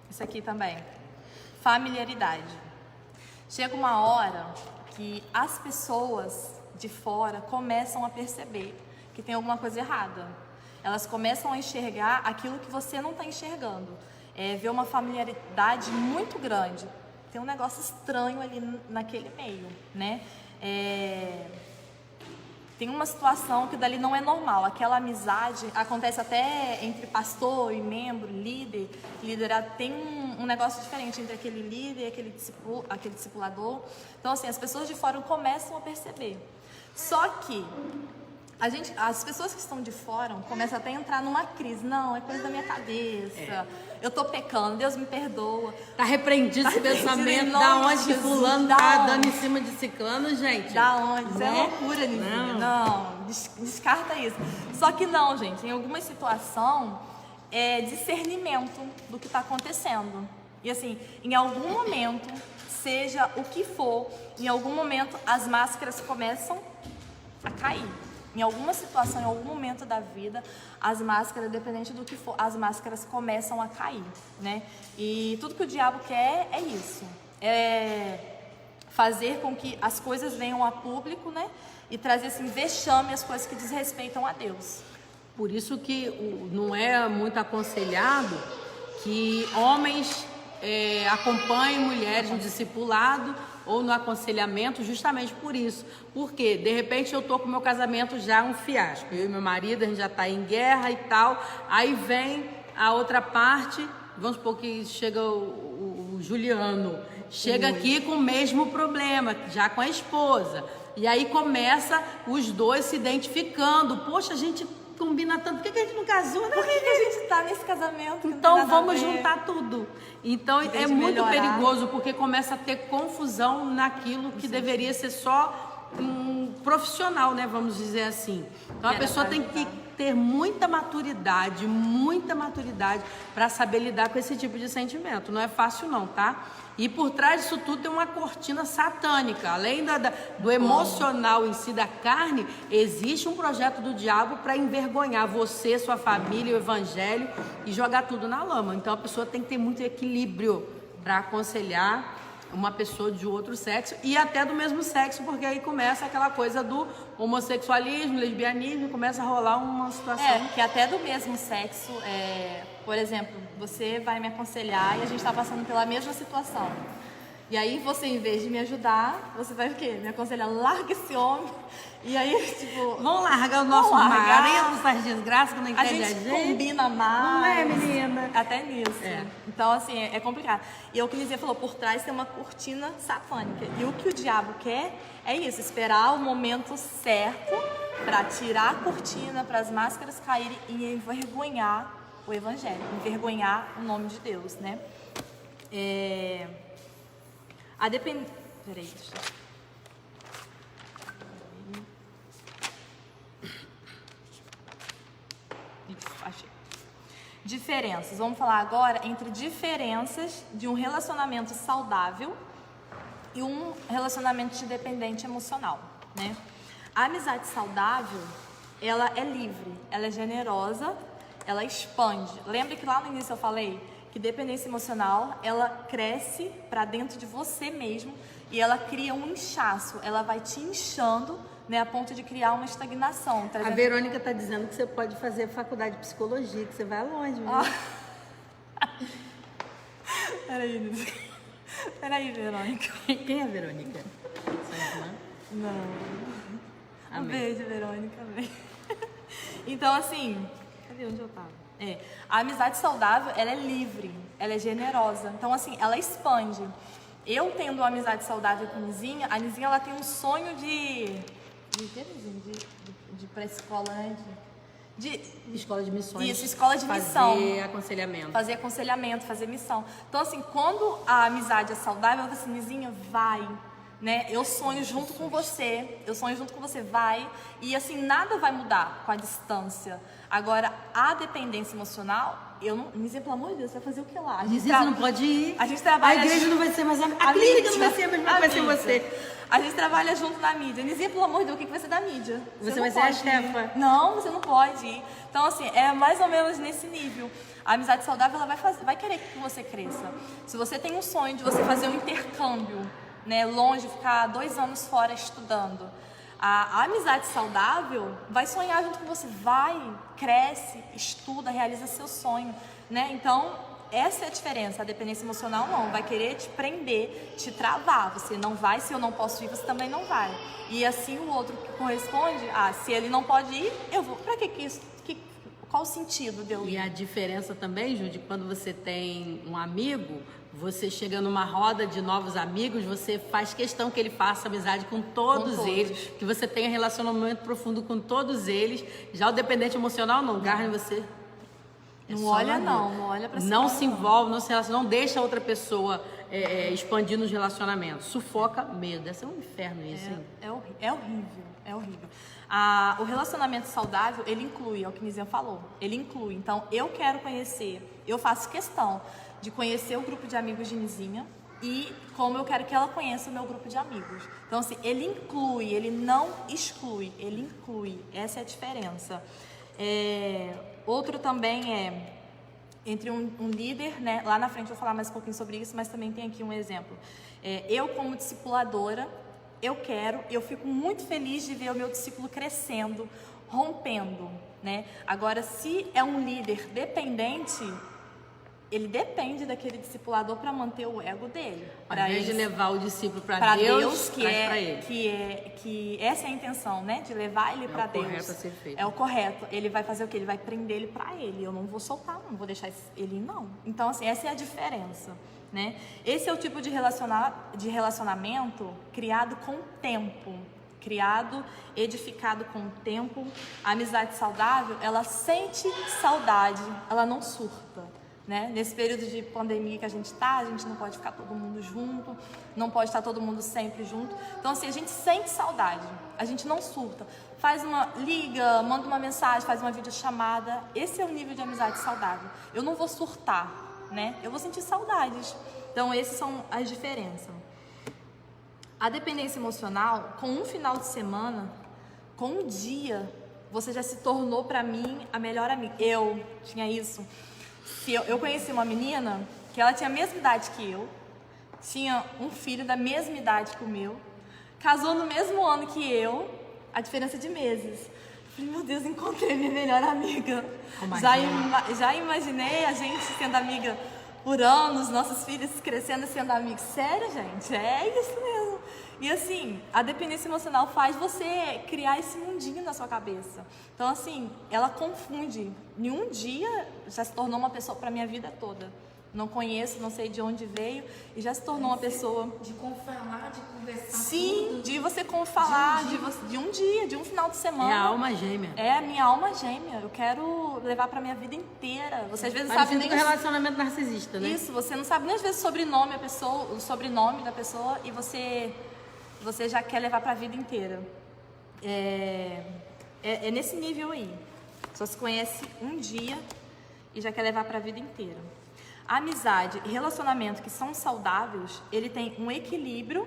isso aqui também, familiaridade. Chega uma hora que as pessoas de fora começam a perceber que tem alguma coisa errada. Elas começam a enxergar aquilo que você não está enxergando. Ver uma familiaridade muito grande. Tem um negócio estranho ali naquele meio, né? Tem uma situação que dali não é normal. Aquela amizade acontece até entre pastor e membro, líder. Tem um negócio diferente entre aquele líder e aquele discipulador. Então, assim, as pessoas de fora começam a perceber. Só que as pessoas que estão de fora começam até a entrar numa crise. Não, é coisa da minha cabeça. Eu tô pecando, Deus me perdoa. Tá repreendido esse pensamento. Da onde que fulano tá dando em cima de ciclano, gente? Da onde? Isso é Né? loucura, Nizinha. Não, descarta isso. Só que não, gente. Em alguma situação, é discernimento do que tá acontecendo. E assim, em algum momento, seja o que for, em algum momento as máscaras começam a cair. Em alguma situação, em algum momento da vida, as máscaras, dependente do que for, as máscaras começam a cair, né? E tudo que o diabo quer é isso. É fazer com que as coisas venham a público, né? E trazer esse vexame às coisas que desrespeitam a Deus. Por isso que não é muito aconselhado que homens acompanho mulheres no discipulado ou no aconselhamento justamente por isso. Porque, de repente, eu tô com meu casamento já um fiasco. Eu e meu marido, a gente já tá em guerra e tal. Aí vem a outra parte, vamos supor que chega o Juliano, chega aqui com o mesmo problema, já com a esposa. E aí começa os dois se identificando. Poxa, a gente combina tanto, por que a gente não casou, né? Por que a gente tá nesse casamento? Que não tem Então nada a vamos ver? juntar tudo. Então Em vez é de muito melhorar. perigoso, porque começa a ter confusão naquilo que deveria ser só um profissional, né? Vamos dizer assim. Então a Era pessoa pra tem que ajudar. ter muita maturidade para saber lidar com esse tipo de sentimento. Não é fácil não, tá? E por trás disso tudo tem uma cortina satânica. Além do emocional em si, da carne, existe um projeto do diabo para envergonhar você, sua família, o evangelho e jogar tudo na lama. Então a pessoa tem que ter muito equilíbrio para aconselhar uma pessoa de outro sexo e até do mesmo sexo, porque aí começa aquela coisa do homossexualismo, lesbianismo, começa a rolar uma situação. Que até do mesmo sexo, por exemplo, você vai me aconselhar e a gente tá passando pela mesma situação. E aí você, em vez de me ajudar, você vai o quê? Me aconselhar, larga esse homem. E aí, tipo... Vamos largar o nosso Vamos largar. marido, essas desgraças que não A entende gente combina mais. Não é, menina? Até nisso. É. Então, assim, é complicado. E o que Nizia falou, por trás tem uma cortina satânica. E o que o diabo quer é isso, esperar o momento certo para tirar a cortina, para as máscaras caírem e envergonhar o evangelho, envergonhar o nome de Deus, né? Peraí, deixa eu... Isso, achei. Diferenças. Vamos falar agora entre diferenças de um relacionamento saudável e um relacionamento de dependente emocional, né? A amizade saudável, ela é livre, ela é generosa, ela expande. Lembra que lá no início eu falei que dependência emocional, ela cresce para dentro de você mesmo e ela cria um inchaço, ela vai te inchando, né, a ponto de criar uma estagnação. A Verônica tá dizendo que você pode fazer faculdade de psicologia, que você vai longe, viu? Peraí, Verônica. Quem é a Verônica? Sua irmã? Não. Um Amém. beijo, Verônica. Amém. Então, assim, cadê onde eu tava? A amizade saudável, ela é livre, ela é generosa. Então, assim, ela expande. Eu tendo uma amizade saudável com a Nizinha ela tem um sonho de pré-escola, né? De Escola de missões. Isso, escola de missão. Fazer aconselhamento. Fazer aconselhamento, fazer missão. Então, assim, quando a amizade é saudável, eu falo assim, Nizinha, vai, né? Eu sonho junto com você, vai. E, assim, nada vai mudar com a distância. Agora, a dependência emocional, Nizinha, pelo amor de Deus, você vai fazer o que lá? Nizinha, você não pode ir. A gente trabalha... A igreja não vai ser mais a clínica não vai ser a mesma que vai ser você. A gente trabalha junto na mídia. Nizinha, pelo amor de Deus, o que vai ser da mídia? Você não vai ser a pode ir. chefa. Não, você não pode ir. Então, assim, é mais ou menos nesse nível. A amizade saudável, ela vai querer que você cresça. Se você tem um sonho de você fazer um intercâmbio, né, longe, ficar 2 anos fora estudando, a amizade saudável vai sonhar junto com você. Vai, cresce, estuda, realiza seu sonho, né? Então, essa é a diferença. A dependência emocional não, vai querer te prender, te travar. Você não vai, se eu não posso ir, você também não vai. E assim o outro que corresponde, se ele não pode ir, eu vou. Pra que isso? Qual o sentido de eu ir? E a diferença também, Ju, de quando você tem um amigo, você chega numa roda de novos amigos, você faz questão que ele faça amizade com todos eles, que você tenha relacionamento profundo com todos eles. Já o dependente emocional não, garra em você. Não olha não olha pra cima. Não se envolve, não se relaciona, não deixa a outra pessoa expandir nos relacionamentos. Sufoca mesmo. Deve ser um inferno isso, hein? É horrível. O relacionamento saudável, ele inclui, é o que Nizinha falou, ele inclui. Então, eu quero conhecer, eu faço questão de conhecer o grupo de amigos de Nizinha e como eu quero que ela conheça o meu grupo de amigos. Então, assim, ele inclui, ele não exclui, ele inclui. Essa é a diferença. Outro também é entre um líder, né? Lá na frente eu vou falar mais um pouquinho sobre isso, mas também tem aqui um exemplo. Eu, como discipuladora, eu fico muito feliz de ver o meu discípulo crescendo, rompendo, né? Agora, se é um líder dependente, ele depende daquele discipulador para manter o ego dele. Ao invés de levar o discípulo para Deus, traz para ele. que essa é a intenção, né? De levar ele para Deus. É o correto a ser feito. É o correto. Ele vai fazer o quê? Ele vai prender ele para ele. Eu não vou soltar, não vou deixar ele ir, não. Então, assim, essa é a diferença, né? Esse é o tipo de relacionamento criado com o tempo. Criado, edificado com o tempo. A amizade saudável, ela sente saudade, ela não surta. Né? Nesse período de pandemia que a gente não pode ficar todo mundo junto, não pode estar todo mundo sempre junto. Então, assim, a gente sente saudade, a gente não surta. Liga, manda uma mensagem, faz uma videochamada. Esse é o nível de amizade saudável. Eu não vou surtar, né? Eu vou sentir saudades. Então, essas são as diferenças. A dependência emocional, com um final de semana, com um dia, você já se tornou para mim a melhor amiga. Eu tinha isso. Eu conheci uma menina que ela tinha a mesma idade que eu, tinha um filho da mesma idade que o meu, casou no mesmo ano que eu, a diferença de meses. Falei, meu Deus, encontrei minha melhor amiga. Já imaginei a gente sendo amiga por anos, nossos filhos crescendo e sendo amigos. Sério, gente, é isso mesmo. E assim, a dependência emocional faz você criar esse mundinho na sua cabeça. Então assim, ela confunde. Em um dia, já se tornou uma pessoa para minha vida toda. Não conheço, não sei de onde veio, e já se tornou uma pessoa... De falar, de conversar. Sim, tudo. de você falar, de um dia, de um final de semana. É a alma gêmea. É a minha alma gêmea. Eu quero levar pra minha vida inteira. Você às vezes sabe nem... um relacionamento narcisista, né? Isso, você não sabe nem às vezes o sobrenome da pessoa, e você já quer levar pra vida inteira. É nesse nível aí. Só se conhece um dia e já quer levar pra vida inteira. A amizade e relacionamento que são saudáveis, ele tem um equilíbrio,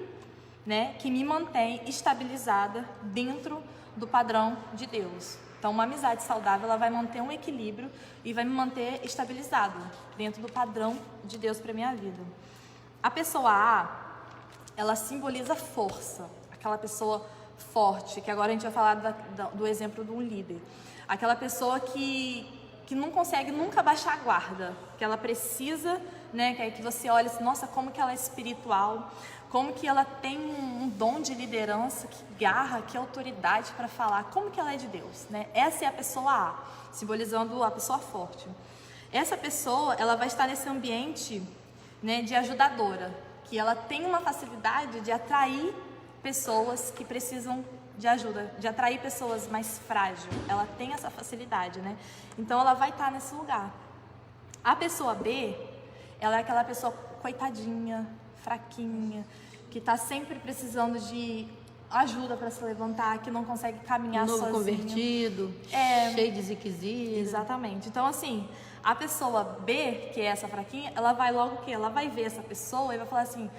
né, que me mantém estabilizada dentro do padrão de Deus. Então, uma amizade saudável, ela vai manter um equilíbrio e vai me manter estabilizada dentro do padrão de Deus para minha vida. A pessoa A, ela simboliza força, aquela pessoa forte, que agora a gente vai falar do exemplo de um líder. Aquela pessoa que não consegue nunca baixar a guarda, que ela precisa, né, que você olha assim, nossa, como que ela é espiritual, como que ela tem um dom de liderança, que garra, que autoridade para falar, como que ela é de Deus, né? Essa é a pessoa A, simbolizando a pessoa forte. Essa pessoa, ela vai estar nesse ambiente, né, de ajudadora, que ela tem uma facilidade de atrair pessoas que precisam de ajuda, de atrair pessoas mais frágeis. Ela tem essa facilidade, né? Então ela vai estar nesse lugar. A pessoa B, ela é aquela pessoa coitadinha, fraquinha, que está sempre precisando de ajuda para se levantar, que não consegue caminhar sozinha. Novo convertido, cheio de ziquezira. Exatamente. Então, assim, a pessoa B, que é essa fraquinha, ela vai logo o quê? Ela vai ver essa pessoa e vai falar assim,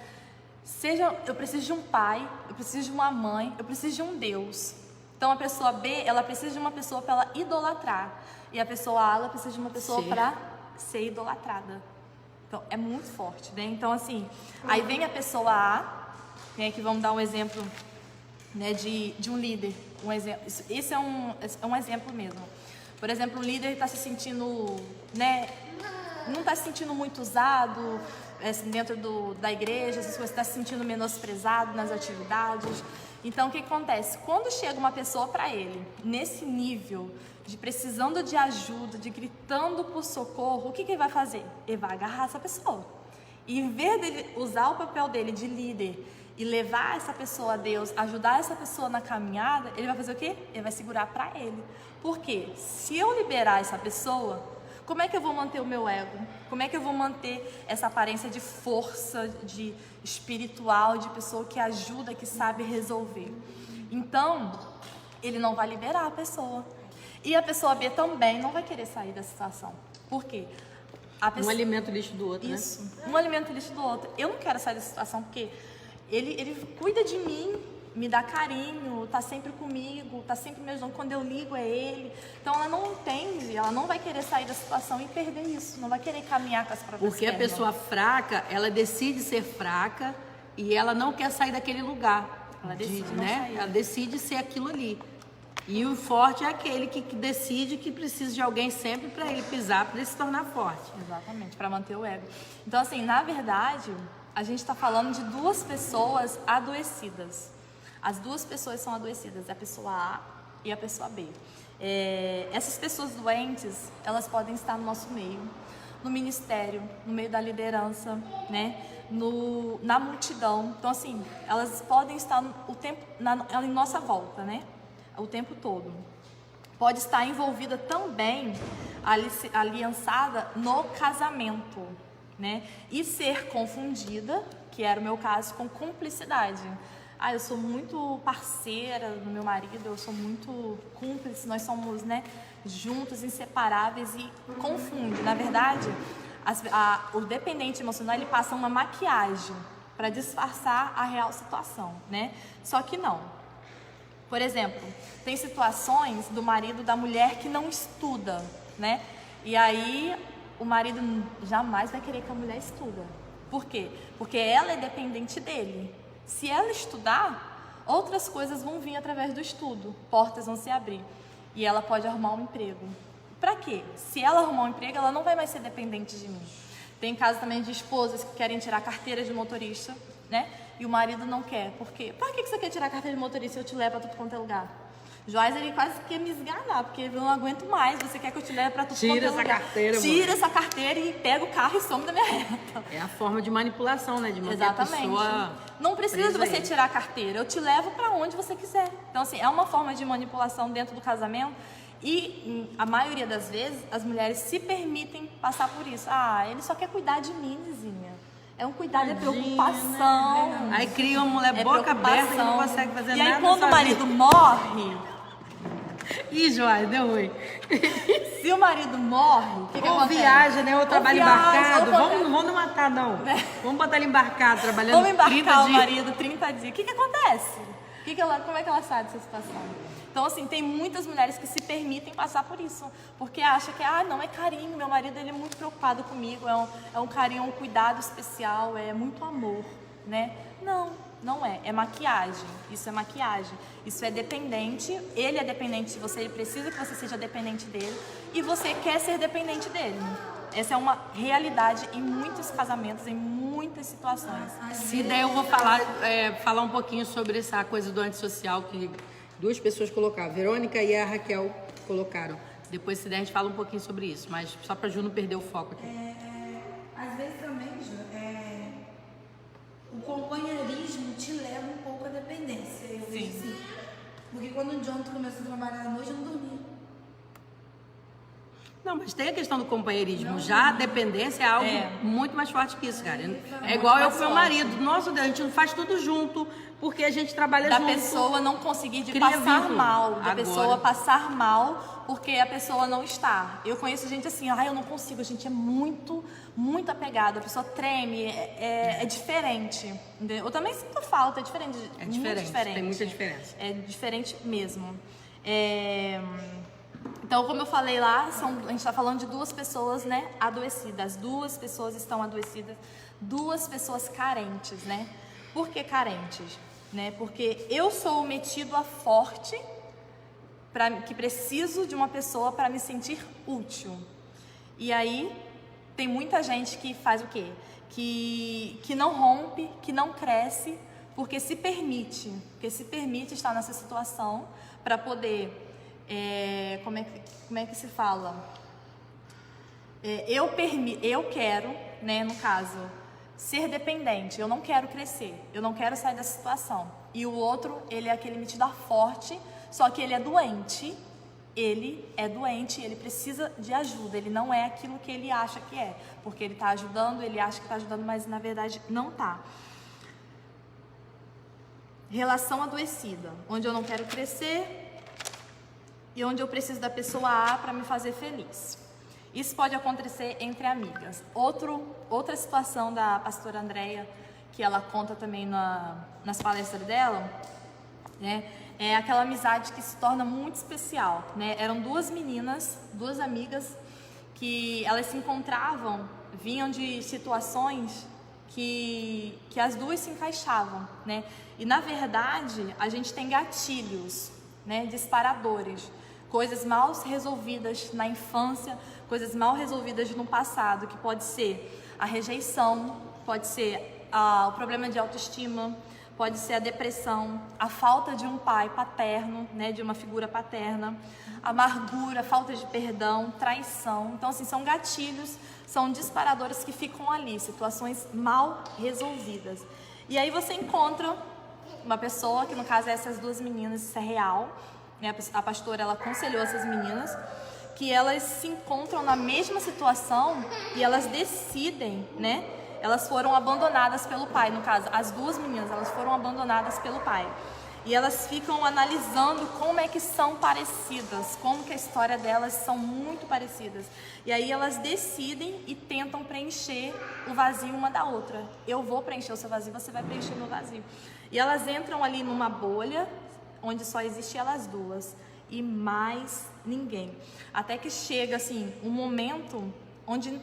eu preciso de um pai, eu preciso de uma mãe, eu preciso de um Deus. Então a pessoa B, ela precisa de uma pessoa para ela idolatrar. E a pessoa A, ela precisa de uma pessoa para ser idolatrada. Então é muito forte, né? Então assim, aí vem a pessoa A, né, que vamos dar um exemplo, né, de um líder. Um exemplo, esse é um exemplo mesmo. Por exemplo, um líder está se sentindo, né, não está se sentindo muito usado, assim, dentro da igreja, essas coisas, está se sentindo menosprezado nas atividades. Então, o que acontece? Quando chega uma pessoa para ele, nesse nível de precisando de ajuda, de gritando por socorro, o que ele vai fazer? Ele vai agarrar essa pessoa. E em vez de usar o papel dele de líder e levar essa pessoa a Deus, ajudar essa pessoa na caminhada, ele vai fazer o quê? Ele vai segurar para ele. Por quê? Se eu liberar essa pessoa, como é que eu vou manter o meu ego? Como é que eu vou manter essa aparência de força, de espiritual, de pessoa que ajuda, que sabe resolver? Então, ele não vai liberar a pessoa. E a pessoa B também não vai querer sair da situação. Por quê? Um alimenta o lixo do outro, né? Isso, um alimenta o lixo do outro. Eu não quero sair dessa situação porque ele cuida de mim, me dá carinho, tá sempre comigo, tá sempre me ajudando. Quando eu ligo é ele. Então ela não entende, ela não vai querer sair da situação e perder isso, não vai querer caminhar com as próprias Porque a pessoa fraca, ela decide ser fraca e ela não quer sair daquele lugar. Ela decide né? Ela decide ser aquilo ali. E o forte é aquele que decide que precisa de alguém sempre para ele pisar, para ele se tornar forte. Exatamente, para manter o ego. Então, assim, na verdade, a gente está falando de duas pessoas adoecidas. As duas pessoas são adoecidas, a pessoa A e a pessoa B. Essas pessoas doentes, elas podem estar no nosso meio, no ministério, no meio da liderança, né? Na multidão. Então, assim, elas podem estar o tempo em nossa volta, né? O tempo todo. Pode estar envolvida também, aliançada no casamento, né? E ser confundida, que era o meu caso, com cumplicidade. Eu sou muito parceira do meu marido, eu sou muito cúmplice, nós somos, né, juntos, inseparáveis, e confunde. Na verdade, o dependente emocional, ele passa uma maquiagem para disfarçar a real situação, né? Só que não. Por exemplo, tem situações do marido da mulher que não estuda, né? E aí o marido jamais vai querer que a mulher estuda. Por quê? Porque ela é dependente dele. Se ela estudar, outras coisas vão vir através do estudo, portas vão se abrir e ela pode arrumar um emprego. Para quê? Se ela arrumar um emprego, ela não vai mais ser dependente de mim. Tem casos também de esposas que querem tirar a carteira de motorista, né? E o marido não quer. Por quê? Por que você quer tirar a carteira de motorista e eu te levo para tudo quanto é lugar? Joás, ele quase quer me esganar, porque eu não aguento mais. Você quer que eu te leve para tudo quanto é lugar? Tira essa carteira e pega o carro e some da minha reta. É a forma de manipulação, né? De manter Exatamente. a pessoa não precisa de você tirar a carteira, eu te levo para onde você quiser. Então, assim, é uma forma de manipulação dentro do casamento. E a maioria das vezes as mulheres se permitem passar por isso. Ele só quer cuidar de mim, vizinha. É um cuidado, é preocupação. Né? Aí cria uma mulher boca aberta e não consegue fazer nada. E aí quando o marido morre... Ih, Joás, deu ruim. Se o marido morre, o que acontece? Viaja, né? Ou trabalha embarcado. Vamos matar, não. Vamos botar ele embarcado, trabalhando 30 dias. Vamos embarcar o marido 30 dias. O que acontece? Como é que ela sai dessa situação? Então, assim, tem muitas mulheres que se permitem passar por isso, porque acham que, não, é carinho, meu marido, ele é muito preocupado comigo, é um carinho, um cuidado especial, é muito amor, né? Não é, é maquiagem, isso é maquiagem, isso é dependente, ele é dependente de você, ele precisa que você seja dependente dele, e você quer ser dependente dele. Essa é uma realidade em muitos casamentos, em muitas situações. E daí eu vou falar um pouquinho sobre essa coisa do antissocial que duas pessoas colocaram, a Verônica e a Raquel colocaram. Depois, se der, a gente fala um pouquinho sobre isso, mas só para Ju não perder o foco aqui. Às vezes também, Ju, o companheirismo te leva um pouco à dependência. Eu vejo assim. Porque quando o John começou a trabalhar à noite, eu não dormia. Não, mas tem a questão do companheirismo. Já a dependência é algo muito mais forte que isso, cara. É igual eu com meu marido. Nossa Deus, a gente não faz tudo junto, porque a gente trabalha junto. Da pessoa não conseguir passar mal. Da pessoa passar mal porque a pessoa não está. Eu conheço gente assim, eu não consigo, a gente é muito, muito apegada. A pessoa treme, é diferente. Entendeu? Eu também sinto falta, é diferente. É diferente, tem muita diferença. É diferente mesmo. Então, como eu falei lá, a gente está falando de duas pessoas, né, adoecidas. Duas pessoas estão adoecidas, duas pessoas carentes, né? Por que carentes? Né? Porque eu sou metido a forte, que preciso de uma pessoa para me sentir útil. E aí, tem muita gente que faz o quê? Que não rompe, que não cresce, porque se permite estar nessa situação para poder... como é que se fala? Eu quero, né, no caso, ser dependente, eu não quero crescer, eu não quero sair dessa situação. E o outro, ele é aquele metido a forte, só que ele é doente, ele precisa de ajuda, ele não é aquilo que ele acha que é, porque ele está ajudando, ele acha que está ajudando, mas na verdade não está. Relação adoecida, onde eu não quero crescer, e onde eu preciso da pessoa A para me fazer feliz. Isso pode acontecer entre amigas. Outra situação da pastora Andréia, que ela conta também nas palestras dela, né, é aquela amizade que se torna muito especial, né? Eram duas meninas, duas amigas, que elas se encontravam, vinham de situações que as duas se encaixavam, né? E na verdade, a gente tem gatilhos né? Disparadores. Coisas mal resolvidas na infância, coisas mal resolvidas no passado, que pode ser a rejeição, pode ser o problema de autoestima, pode ser a depressão, a falta de um pai paterno, né, de uma figura paterna, amargura, falta de perdão, traição. Então, assim, são gatilhos, são disparadores que ficam ali, situações mal resolvidas. E aí você encontra uma pessoa, que no caso é essas duas meninas, isso é real, né? A pastora, ela aconselhou essas meninas, que elas se encontram na mesma situação e elas decidem, né? Elas foram abandonadas pelo pai, no caso, as duas meninas, elas foram abandonadas pelo pai. E elas ficam analisando como é que são parecidas, como que a história delas são muito parecidas. E aí elas decidem e tentam preencher o vazio uma da outra. Eu vou preencher o seu vazio, você vai preencher o meu vazio. E elas entram ali numa bolha, onde só existe elas duas e mais ninguém. Até que chega, assim, um momento onde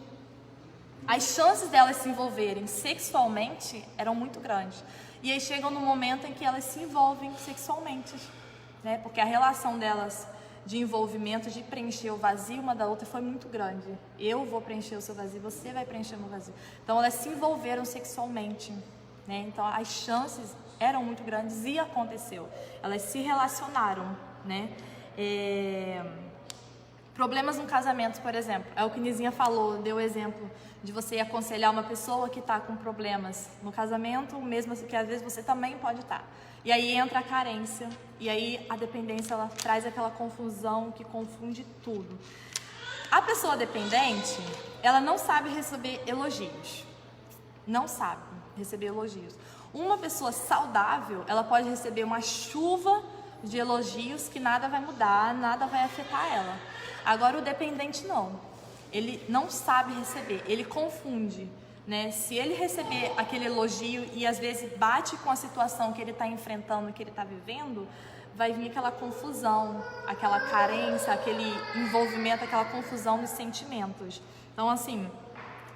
as chances delas se envolverem sexualmente eram muito grandes. E aí chegam no momento em que elas se envolvem sexualmente, né? Porque a relação delas de envolvimento, de preencher o vazio uma da outra foi muito grande. Eu vou preencher o seu vazio, você vai preencher o meu vazio. Então elas se envolveram sexualmente, né? Então as chances eram muito grandes e aconteceu. Elas se relacionaram, né? Problemas no casamento, por exemplo. É o que Nizinha falou, deu o exemplo de você aconselhar uma pessoa que está com problemas no casamento, mesmo que às vezes você também pode estar. E aí entra a carência, e aí a dependência, ela traz aquela confusão que confunde tudo. A pessoa dependente, ela não sabe receber elogios. Não sabe receber elogios. Uma pessoa saudável, ela pode receber uma chuva de elogios que nada vai mudar, nada vai afetar ela. Agora o dependente não. Ele não sabe receber, ele confunde, né? Se ele receber aquele elogio e às vezes bate com a situação que ele está enfrentando, que ele está vivendo, vai vir aquela confusão, aquela carência, aquele envolvimento, aquela confusão dos sentimentos. Então, assim,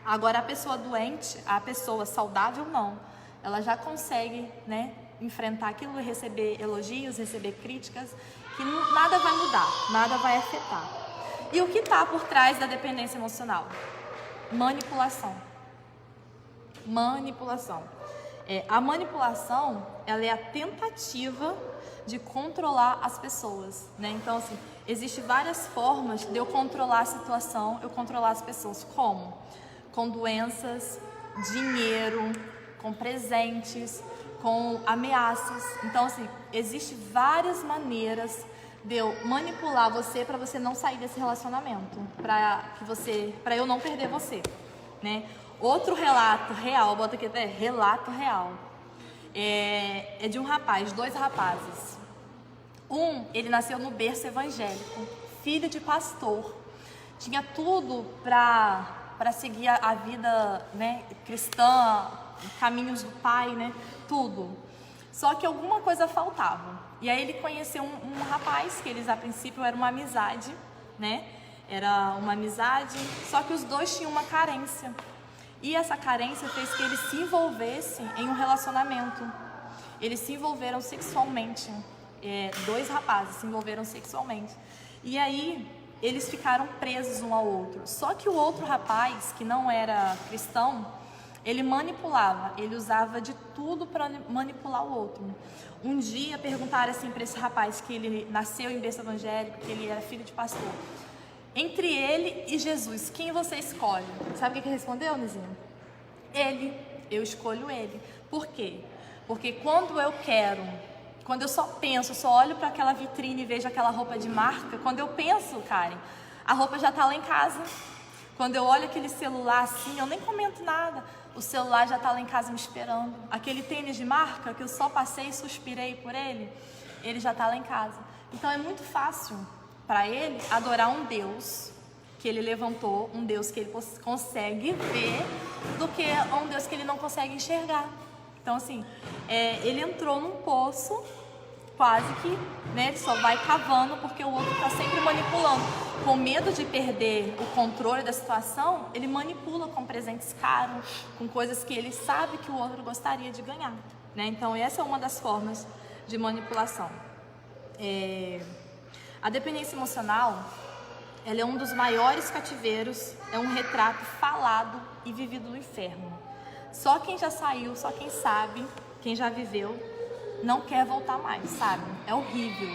agora a pessoa doente, a pessoa saudável não, ela já consegue, né, enfrentar aquilo, receber elogios, receber críticas, que nada vai mudar, nada vai afetar. E o que está por trás da dependência emocional? Manipulação. Manipulação. A manipulação, ela é a tentativa de controlar as pessoas, né? Então, assim, existem várias formas de eu controlar a situação, eu controlar as pessoas. Como? Com doenças, dinheiro, com presentes, com ameaças. Então, assim, existem várias maneiras de eu manipular você para você não sair desse relacionamento, para eu não perder você, né? Outro relato real, bota aqui até relato real, é de um rapaz, dois rapazes. Ele nasceu no berço evangélico, filho de pastor, tinha tudo para seguir a vida, né, cristã, caminhos do pai, né, tudo. Só que alguma coisa faltava. E aí ele conheceu um rapaz, que eles a princípio era uma amizade, né? Era uma amizade, só que os dois tinham uma carência. E essa carência fez que eles se envolvessem em um relacionamento. Eles se envolveram sexualmente. Dois rapazes se envolveram sexualmente. E aí eles ficaram presos um ao outro. Só que o outro rapaz, que não era cristão, ele manipulava, ele usava de tudo para manipular o outro. Um dia perguntaram assim para esse rapaz, que ele nasceu em berço evangélico, que ele era filho de pastor: entre ele e Jesus, quem você escolhe? Sabe o que ele respondeu, Nizinho? Ele, eu escolho ele. Por quê? Porque quando eu só penso, só olho para aquela vitrine e vejo aquela roupa de marca, quando eu penso, Karen, a roupa já está lá em casa. Quando eu olho aquele celular assim, eu nem comento nada, o celular já está lá em casa me esperando. Aquele tênis de marca que eu só passei e suspirei por ele, ele já está lá em casa. Então é muito fácil para ele adorar um Deus que ele levantou, um Deus que ele consegue ver, do que um Deus que ele não consegue enxergar. Então, assim, ele entrou num poço, quase que, né, ele só vai cavando, porque o outro está sempre manipulando. Com medo de perder o controle da situação, ele manipula com presentes caros, com coisas que ele sabe que o outro gostaria de ganhar, né? Então, essa é uma das formas de manipulação. A dependência emocional, ela é um dos maiores cativeiros, é um retrato falado e vivido no inferno. Só quem já saiu, só quem sabe, quem já viveu, não quer voltar mais, sabe? É horrível,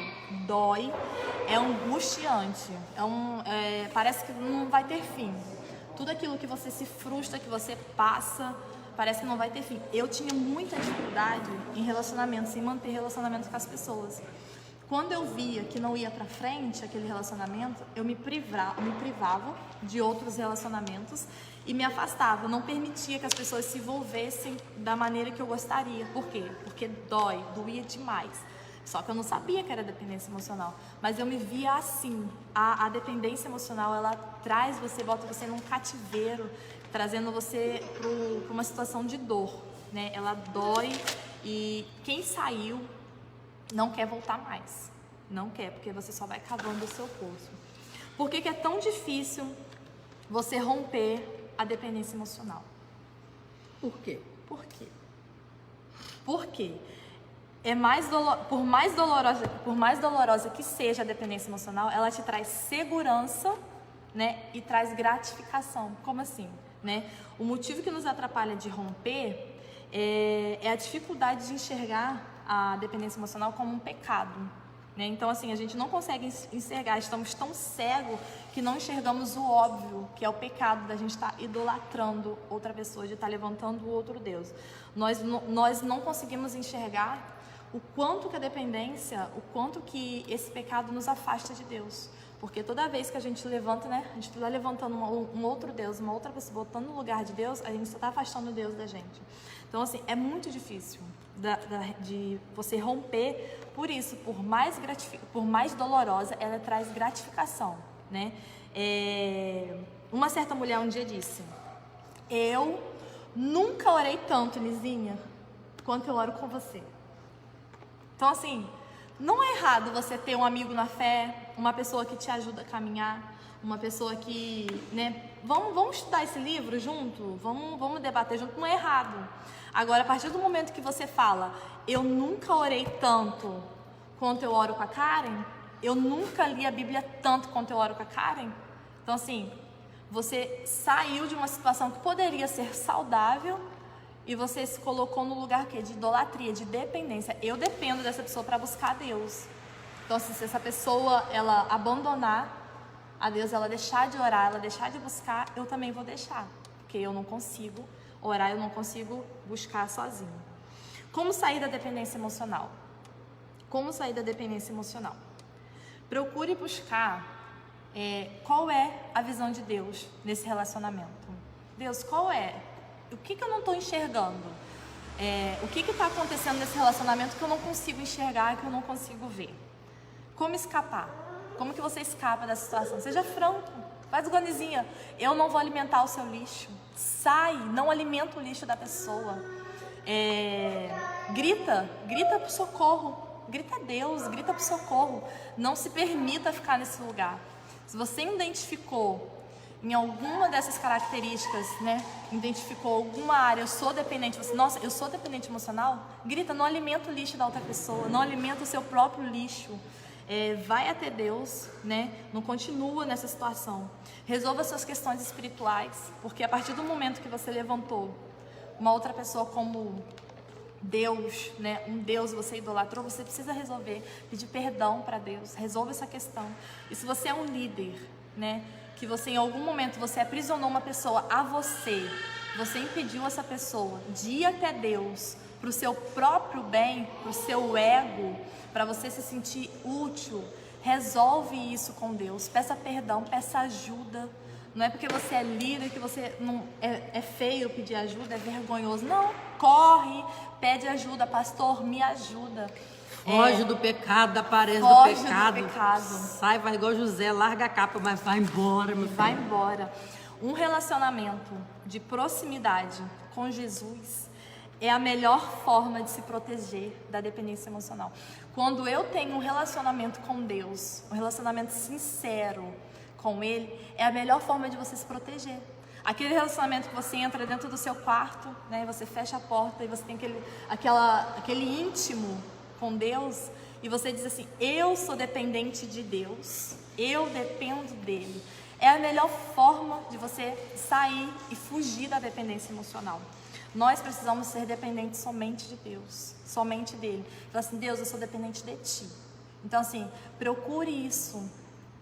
dói, é angustiante, parece que não vai ter fim. Tudo aquilo que você se frustra, que você passa, parece que não vai ter fim. Eu tinha muita dificuldade em relacionamentos, em manter relacionamentos com as pessoas. Quando eu via que não ia pra frente aquele relacionamento, eu me privava de outros relacionamentos e me afastava. Eu não permitia que as pessoas se envolvessem da maneira que eu gostaria. Por quê? Porque doía demais. Só que eu não sabia que era dependência emocional. Mas eu me via assim. A dependência emocional, ela bota você num cativeiro, trazendo você para uma situação de dor, né? Ela dói e quem saiu não quer voltar mais. Não quer, porque você só vai cavando o seu poço. Por que é tão difícil você romper a dependência emocional? Por quê? Por quê? Porque por mais dolorosa que seja a dependência emocional, ela te traz segurança, né? E traz gratificação. Como assim? Né? O motivo que nos atrapalha de romper é a dificuldade de enxergar a dependência emocional como um pecado, né? Então, assim, a gente não consegue enxergar, estamos tão cegos que não enxergamos o óbvio, que é o pecado da gente estar idolatrando outra pessoa, de estar levantando o outro Deus. Nós não conseguimos enxergar o quanto que a dependência, o quanto que esse pecado nos afasta de Deus. Porque toda vez que a gente levanta, né, a gente está levantando um outro Deus, uma outra pessoa, botando no lugar de Deus, a gente só está afastando Deus da gente. Então, assim, é muito difícil de você romper por isso, por mais dolorosa, ela traz gratificação, né? Uma certa mulher um dia disse: eu nunca orei tanto, Lizinha, quanto eu oro com você. Então, assim, não é errado você ter um amigo na fé, uma pessoa que te ajuda a caminhar, uma pessoa que, né, vamos estudar esse livro junto, vamos debater junto, não é errado. Agora, a partir do momento que você fala, eu nunca orei tanto quanto eu oro com a Karen, eu nunca li a Bíblia tanto quanto eu oro com a Karen, então, assim, você saiu de uma situação que poderia ser saudável e você se colocou no lugar que de idolatria, de dependência. Eu dependo dessa pessoa para buscar a Deus. Então, assim, se essa pessoa ela abandonar a Deus, ela deixar de orar, ela deixar de buscar, eu também vou deixar, porque eu não consigo orar, eu não consigo buscar sozinho. Como sair da dependência emocional? Como sair da dependência emocional? Procure buscar qual é a visão de Deus nesse relacionamento. Deus, qual é? O que eu não estou enxergando? O que está acontecendo nesse relacionamento que eu não consigo enxergar, que eu não consigo ver? Como escapar? Como que você escapa dessa situação? Seja franco. Faz o Ganizinha. Eu não vou alimentar o seu lixo. Sai, não alimenta o lixo da pessoa. Grita pro socorro. Grita a Deus, grita pro socorro. Não se permita ficar nesse lugar. Se você identificou em alguma dessas características, né? Identificou alguma área, eu sou dependente, nossa, eu sou dependente emocional? Grita, não alimenta o lixo da outra pessoa, não alimenta o seu próprio lixo. Vai até Deus, né? Não continua nessa situação. Resolva suas questões espirituais, porque a partir do momento que você levantou uma outra pessoa como Deus, né? Um Deus você idolatrou, você precisa resolver, pedir perdão para Deus, resolva essa questão. E se você é um líder, né? Que você em algum momento você aprisionou uma pessoa a você impediu essa pessoa de ir até Deus para o seu próprio bem, para o seu ego, para você se sentir útil, resolve isso com Deus, peça perdão, peça ajuda. Não é porque você é líder que você não é feio pedir ajuda, é vergonhoso. Não, corre, pede ajuda, pastor, me ajuda. Foge do pecado, da parede do pecado. Sai, vai igual José, larga a capa, mas vai embora, meu filho. Vai embora. Um relacionamento de proximidade com Jesus é a melhor forma de se proteger da dependência emocional. Quando eu tenho um relacionamento com Deus, um relacionamento sincero com Ele, é a melhor forma de você se proteger. Aquele relacionamento que você entra dentro do seu quarto, né, você fecha a porta e você tem aquele íntimo com Deus, e você diz assim, eu sou dependente de Deus, eu dependo dele, é a melhor forma de você sair e fugir da dependência emocional. Nós precisamos ser dependentes somente de Deus, somente dele. Então assim, Deus, eu sou dependente de ti. Então assim, procure isso.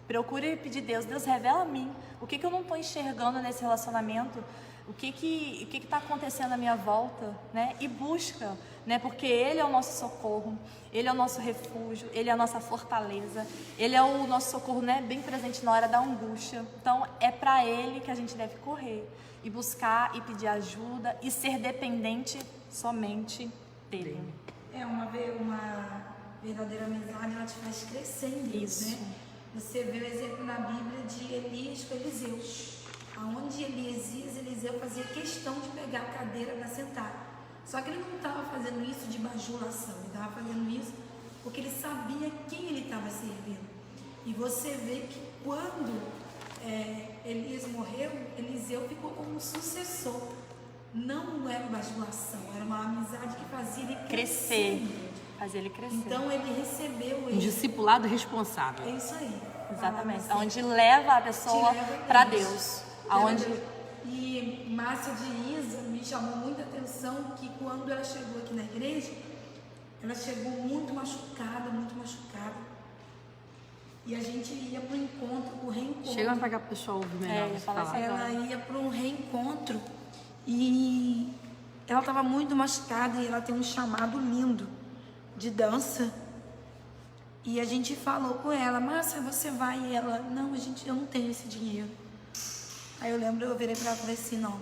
Procure pedir Deus, revela a mim o que eu não estou enxergando nesse relacionamento, o que está acontecendo à minha volta, né? E busca, né? Porque Ele é o nosso socorro, Ele é o nosso refúgio, Ele é a nossa fortaleza, Ele é o nosso socorro, né? Bem presente na hora da angústia. Então é para Ele que a gente deve correr e buscar e pedir ajuda e ser dependente somente dele. Uma verdadeira amizade, ela te faz crescer em Deus, Isso. né? Você vê o exemplo na Bíblia de Elias com Eliseu. Aonde Eliseu fazia questão de pegar a cadeira para sentar. Só que ele não estava fazendo isso de bajulação, ele estava fazendo isso porque ele sabia quem ele estava servindo. E você vê que quando Elias morreu, Eliseu ficou como sucessor. Não era bajulação, era uma amizade que fazia ele crescer. Fazer ele crescer. Então ele recebeu Um discipulado responsável. É isso aí. Exatamente. Assim, Onde leva a pessoa para Deus. Aonde... E Márcia de Isa me chamou muita atenção que quando ela chegou aqui na igreja, ela chegou muito machucada. E a gente ia para o reencontro. Chega pra cá pro pessoal ouvir melhor você falar. Ela ia para um reencontro e ela estava muito machucada e ela tem um chamado lindo de dança. E a gente falou com ela, Márcia, você vai? E ela, não, eu não tenho esse dinheiro. Aí eu virei para ela e falei assim, não,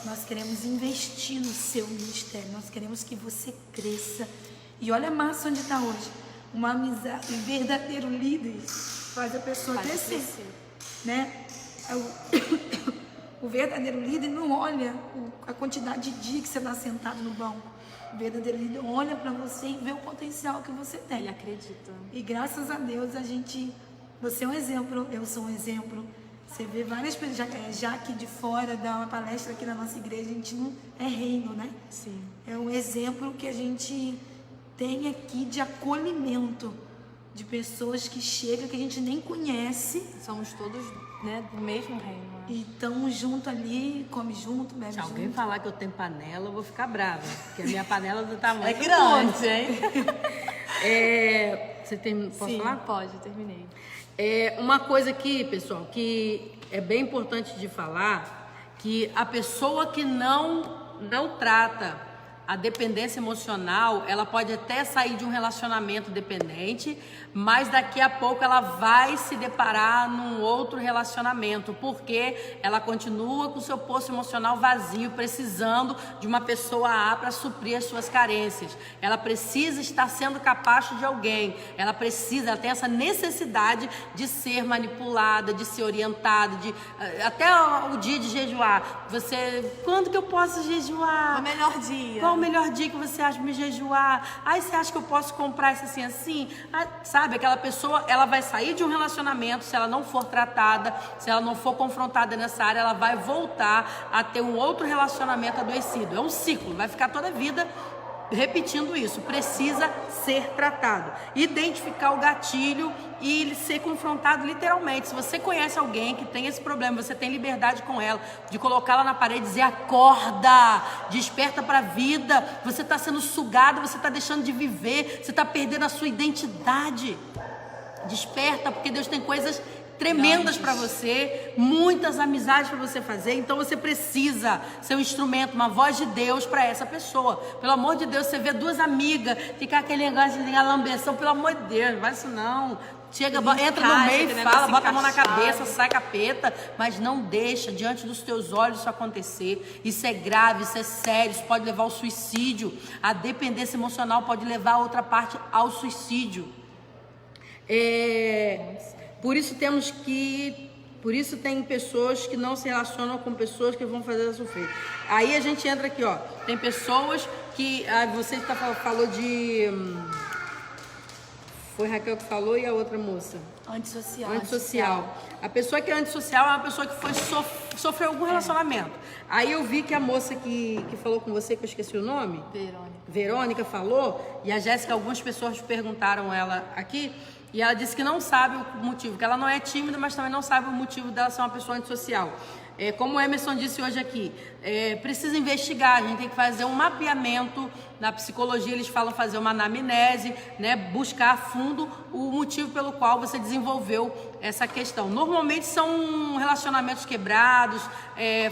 nós queremos investir no seu ministério, nós queremos que você cresça. E olha a Márcia onde está hoje. Uma amizade, um verdadeiro líder faz a pessoa crescer. Né? O verdadeiro líder não olha a quantidade de dias que você está sentado no banco. O verdadeiro líder olha para você e vê o potencial que você tem. Ele acredita. E graças a Deus você é um exemplo, eu sou um exemplo. Você vê várias pessoas, já aqui de fora, dá uma palestra aqui na nossa igreja, a gente não é reino, né? Sim. É um exemplo que a gente tem aqui de acolhimento de pessoas que chegam, que a gente nem conhece. Somos todos, né, do mesmo reino. Né? E estamos junto ali, come junto, bebe Se junto. alguém falar que eu tenho panela, eu vou ficar brava. Porque a minha panela é do tamanho É do grande, hein? Você tem... Posso Sim, falar? pode, terminei. Uma coisa aqui, pessoal, que é bem importante de falar, que a pessoa que não trata a dependência emocional, ela pode até sair de um relacionamento dependente, mas daqui a pouco ela vai se deparar num outro relacionamento, porque ela continua com o seu poço emocional vazio, precisando de uma pessoa A para suprir as suas carências. Ela precisa estar sendo capacho de alguém, ela tem essa necessidade de ser manipulada, de ser orientada, até o dia de jejuar. Quando que eu posso jejuar? O melhor dia. Qual o melhor dia que você acha de me jejuar? Ai, você acha que eu posso comprar isso assim? Sabe, aquela pessoa, ela vai sair de um relacionamento, se ela não for tratada, se ela não for confrontada nessa área, ela vai voltar a ter um outro relacionamento adoecido. É um ciclo, vai ficar toda a vida repetindo isso. Precisa ser tratado, identificar o gatilho e ser confrontado literalmente. Se você conhece alguém que tem esse problema, você tem liberdade com ela, de colocá-la na parede e dizer, acorda, desperta para a vida, você está sendo sugado, você está deixando de viver, você está perdendo a sua identidade. Desperta, porque Deus tem coisas tremendas para você, muitas amizades para você fazer, então você precisa ser um instrumento, uma voz de Deus para essa pessoa. Pelo amor de Deus, você vê duas amigas, ficar aquele negócio de lambeção, pelo amor de Deus, não vai isso não. Chega, entra no meio e fala, bota a mão na cabeça, sai capeta, mas não deixa diante dos teus olhos isso acontecer. Isso é grave, isso é sério, isso pode levar ao suicídio. A dependência emocional pode levar a outra parte ao suicídio. Por isso tem pessoas que não se relacionam com pessoas que vão fazer ela sofrer. Aí a gente entra aqui, ó. Tem pessoas que você falou de foi Raquel que falou e a outra moça? Antissocial. Antissocial. A pessoa que é antissocial é uma pessoa que foi sofrida sofreu algum relacionamento. Aí eu vi que a moça que falou com você, que eu esqueci o nome, Verônica falou, e a Jéssica, algumas pessoas perguntaram ela aqui, e ela disse que não sabe o motivo, que ela não é tímida, mas também não sabe o motivo dela ser uma pessoa antissocial. Como o Emerson disse hoje aqui, precisa investigar, a gente tem que fazer um mapeamento. Na psicologia eles falam fazer uma anamnese, né, buscar a fundo o motivo pelo qual você desenvolveu essa questão. Normalmente são relacionamentos quebrados,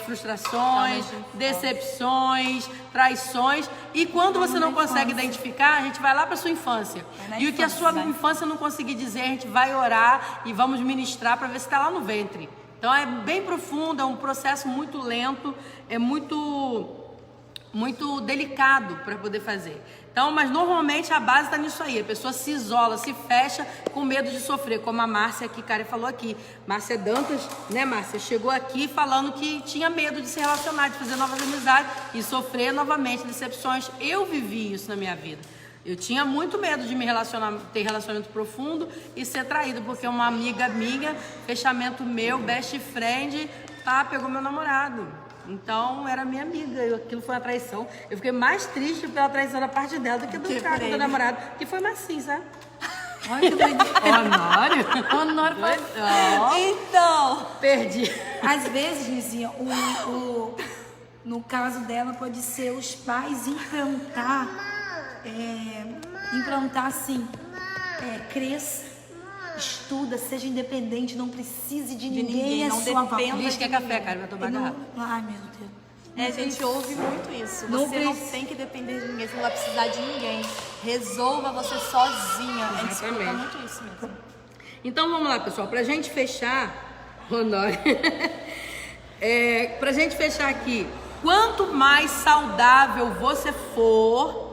frustrações, decepções, traições, e quando você não consegue identificar, a gente vai lá para sua infância. E o que a sua infância não conseguir dizer, a gente vai orar e vamos ministrar para ver se está lá no ventre. Então é bem profundo, é um processo muito lento, é muito delicado para poder fazer. Então, mas normalmente a base está nisso aí, a pessoa se isola, se fecha com medo de sofrer, como a Márcia aqui, Karen falou aqui. Márcia Dantas, né, Márcia, chegou aqui falando que tinha medo de se relacionar, de fazer novas amizades e sofrer novamente decepções. Eu vivi isso na minha vida. Eu tinha muito medo de me relacionar, ter relacionamento profundo e ser traído, porque uma amiga minha, fechamento meu, best friend, pegou meu namorado. Então, era minha amiga, aquilo foi uma traição. Eu fiquei mais triste pela traição da parte dela do que do cara do namorado, que foi Marcinho, sabe? Olha que doideira. Honório foi... Então, perdi. Às vezes, Lizinha, no caso dela, pode ser os pais implantar assim, cresça, estuda, seja independente, não precise de ninguém, não dependa. Diz que é café, cara, vai tomar garrafa. Ai, meu Deus. A gente ouve muito isso. Você não tem que depender de ninguém, você não vai precisar de ninguém. Resolva você sozinha. A gente escuta muito isso mesmo. Então vamos lá, pessoal, pra gente fechar, Honório, pra gente fechar aqui, quanto mais saudável você for,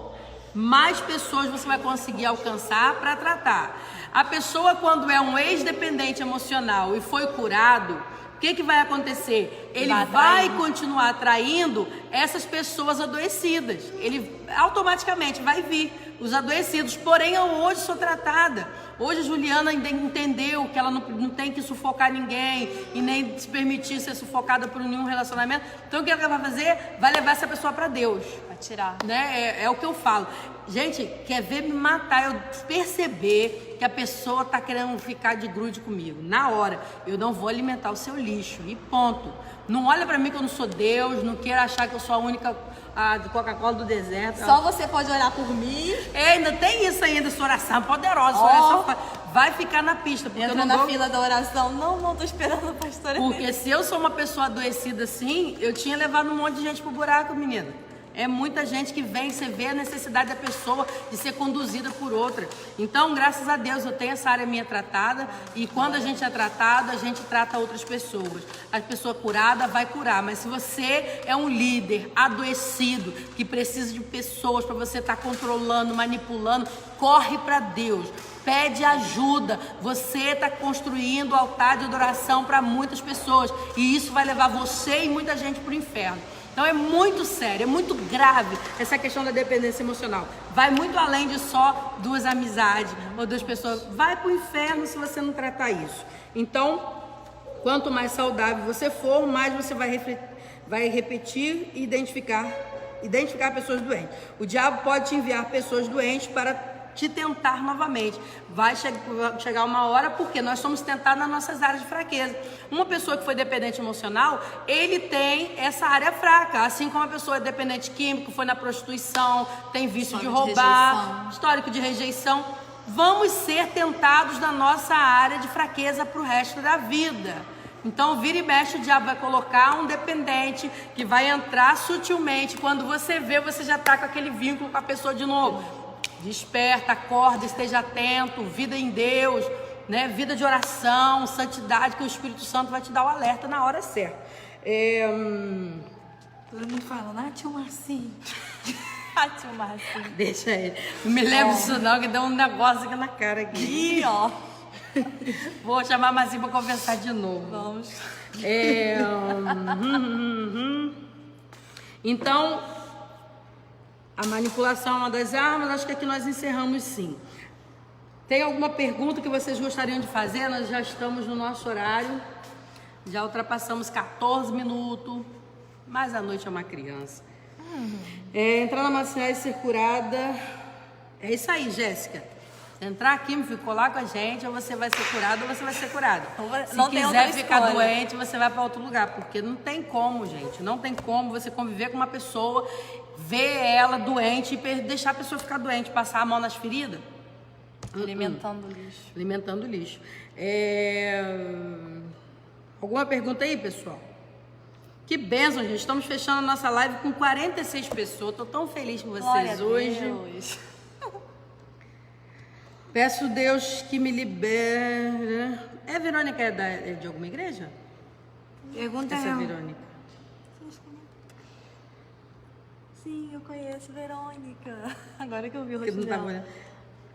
mais pessoas você vai conseguir alcançar para tratar. A pessoa, quando é um ex-dependente emocional e foi curado, o que vai acontecer? Ele vai continuar atraindo essas pessoas adoecidas. Ele automaticamente vai vir os adoecidos. Porém, eu hoje sou tratada. Hoje a Juliana entendeu que ela não tem que sufocar ninguém e nem se permitir ser sufocada por nenhum relacionamento. Então o que ela vai fazer? Vai levar essa pessoa para Deus. Vai tirar. Né? É o que eu falo. Gente, quer ver me matar, eu perceber que a pessoa está querendo ficar de grude comigo. Na hora, eu não vou alimentar o seu lixo. E ponto. Não olha pra mim que eu não sou Deus, não queira achar que eu sou a única de Coca-Cola do deserto. Só você pode orar por mim. Ainda tem isso ainda, sua oração poderosa. Sua oração vai ficar na pista. Porque entra na fila da oração. Não, tô esperando a pastora. Porque se eu sou uma pessoa adoecida assim, eu tinha levado um monte de gente pro buraco, menina. É muita gente que vem, você vê a necessidade da pessoa de ser conduzida por outra. Então, graças a Deus, eu tenho essa área minha tratada. E quando a gente é tratado, a gente trata outras pessoas. A pessoa curada vai curar. Mas se você é um líder adoecido, que precisa de pessoas para você estar controlando, manipulando, corre para Deus. Pede ajuda. Você está construindo altar de adoração para muitas pessoas. E isso vai levar você e muita gente para o inferno. Então é muito sério, é muito grave essa questão da dependência emocional. Vai muito além de só duas amizades ou duas pessoas. Vai para o inferno se você não tratar isso. Então, quanto mais saudável você for, mais você vai repetir e identificar pessoas doentes. O diabo pode te enviar pessoas doentes para te tentar novamente. Vai chegar uma hora, porque nós somos tentados nas nossas áreas de fraqueza. Uma pessoa que foi dependente emocional, ele tem essa área fraca, assim como a pessoa dependente químico, foi na prostituição, tem vício de roubar, histórico de rejeição. Vamos ser tentados na nossa área de fraqueza para o resto da vida. Então, vira e mexe, o diabo vai colocar um dependente que vai entrar sutilmente. Quando você vê, você já está com aquele vínculo com a pessoa de novo. Desperta, acorda, esteja atento, vida em Deus, né? Vida de oração, santidade, que o Espírito Santo vai te dar o alerta na hora certa. Todo mundo fala, tio Marcinho. Tio Marcinho. Deixa ele. Não me lembro disso não, que deu um negócio aqui na cara aqui. Vou chamar a Marcinho para conversar de novo. Vamos. Então, a manipulação é uma das armas, acho que aqui nós encerramos sim. Tem alguma pergunta que vocês gostariam de fazer? Nós já estamos no nosso horário. Já ultrapassamos 14 minutos, mas a noite é uma criança. Entrar na maternidade e ser curada. É isso aí, Jéssica. Entrar aqui, me ficou lá com a gente, ou você vai ser curado ou você vai ser curado. Se Não tem quiser outra ficar escolha. doente, você vai para outro lugar, porque não tem como, gente. Não tem como você conviver com uma pessoa, ver ela doente e deixar a pessoa ficar doente, passar a mão nas feridas. Alimentando lixo. Alimentando lixo. Alguma pergunta aí, pessoal? Que bênção, gente. Estamos fechando a nossa live com 46 pessoas. Estou tão feliz com Glória vocês a hoje. Deus. Peço Deus que me libere. Verônica é de alguma igreja? Pergunta Essa é ela. Verônica. Sim, eu conheço Verônica. Agora que eu vi o Que rosto não tá dela. olhando.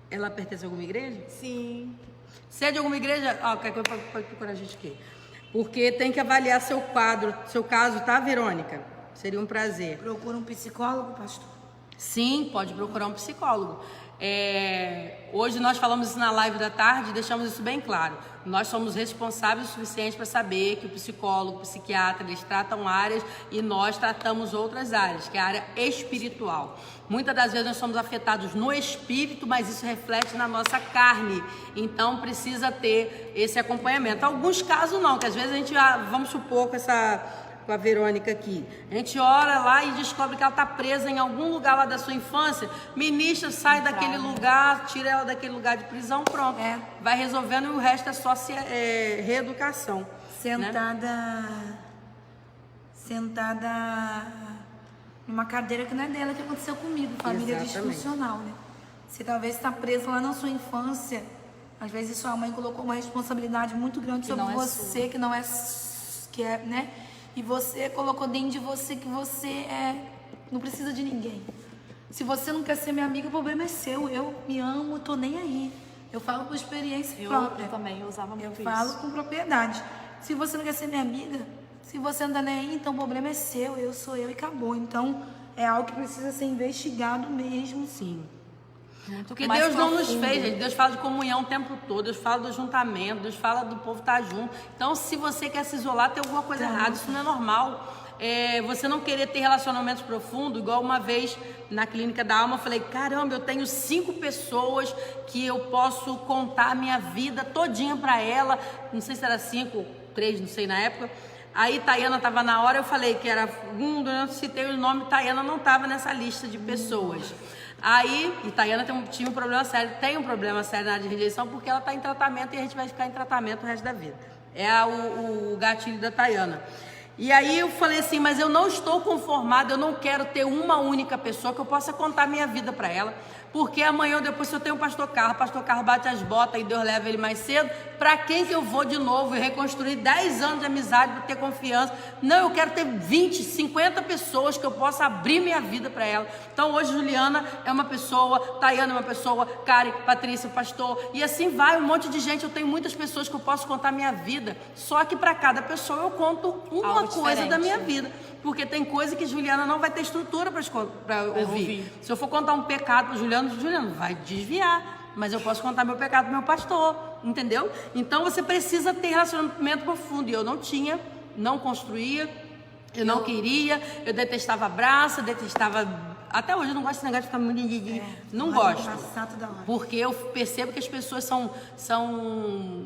Ela pertence a alguma igreja? Sim. Se é de alguma igreja, quer que eu pode procurar a gente aqui. Porque tem que avaliar seu quadro, seu caso, tá, Verônica? Seria um prazer. Procura um psicólogo, pastor? Sim, pode procurar um psicólogo. Hoje nós falamos isso na live da tarde, deixamos isso bem claro. Nós somos responsáveis o suficiente para saber que o psicólogo, o psiquiatra, eles tratam áreas e nós tratamos outras áreas, que é a área espiritual. Muitas das vezes nós somos afetados no espírito, mas isso reflete na nossa carne. Então precisa ter esse acompanhamento. Alguns casos não, que às vezes a gente, vamos supor com a Verônica aqui, a gente ora lá e descobre que ela está presa em algum lugar lá da sua infância, ministra, sai daquele lugar, tira ela daquele lugar de prisão, pronto, vai resolvendo e o resto é só reeducação. Sentada numa cadeira que não é dela, que aconteceu comigo, família Exatamente. disfuncional, né? Você talvez está preso lá na sua infância, às vezes sua mãe colocou uma responsabilidade muito grande sobre não é você, que não é, né? E você colocou dentro de você que você não precisa de ninguém. Se você não quer ser minha amiga, o problema é seu. Eu me amo, tô nem aí. Eu falo com experiência própria. Eu também, eu usava muito isso. Eu falo com propriedade. Se você não quer ser minha amiga, se você não tá nem aí, então o problema é seu, eu sou eu e acabou. Então é algo que precisa ser investigado mesmo. Sim. Porque mais Deus não nos profundo. fez, gente. Deus fala de comunhão o tempo todo, Deus fala do juntamento, Deus fala do povo estar junto. Então, se você quer se isolar, tem alguma coisa errada, isso não é normal. Você não querer ter relacionamentos profundos, igual uma vez na clínica da alma, eu falei, caramba, eu tenho 5 pessoas que eu posso contar a minha vida todinha pra ela, não sei se era 5, 3, não sei na época. Aí Tayana estava na hora, eu falei que era eu citei o nome, Tayana não estava nessa lista de pessoas. Aí, e Tayana tinha um problema sério, tem um problema sério na área de rejeição, porque ela está em tratamento e a gente vai ficar em tratamento o resto da vida. É o gatilho da Tayana. E aí eu falei assim, mas eu não estou conformada, eu não quero ter uma única pessoa que eu possa contar minha vida para ela, porque amanhã ou depois se eu tenho o pastor Carlos bate as botas e Deus leva ele mais cedo, para quem que eu vou de novo e reconstruir 10 anos de amizade para ter confiança? Não, eu quero ter 20, 50 pessoas que eu possa abrir minha vida para ela. Então hoje Juliana é uma pessoa, Tayana é uma pessoa, Karen, Patrícia, pastor, e assim vai, um monte de gente. Eu tenho muitas pessoas que eu posso contar minha vida, só que para cada pessoa eu conto uma coisa da minha vida. Porque tem coisa que Juliana não vai ter estrutura para ouvir. Se eu for contar um pecado para Juliana vai desviar. Mas eu posso contar meu pecado pro meu pastor, entendeu? Então você precisa ter relacionamento profundo. E eu não tinha, não construía, eu não queria, eu detestava abraço, até hoje eu não gosto desse negócio de ficar muito... não gosto. Porque eu percebo que as pessoas são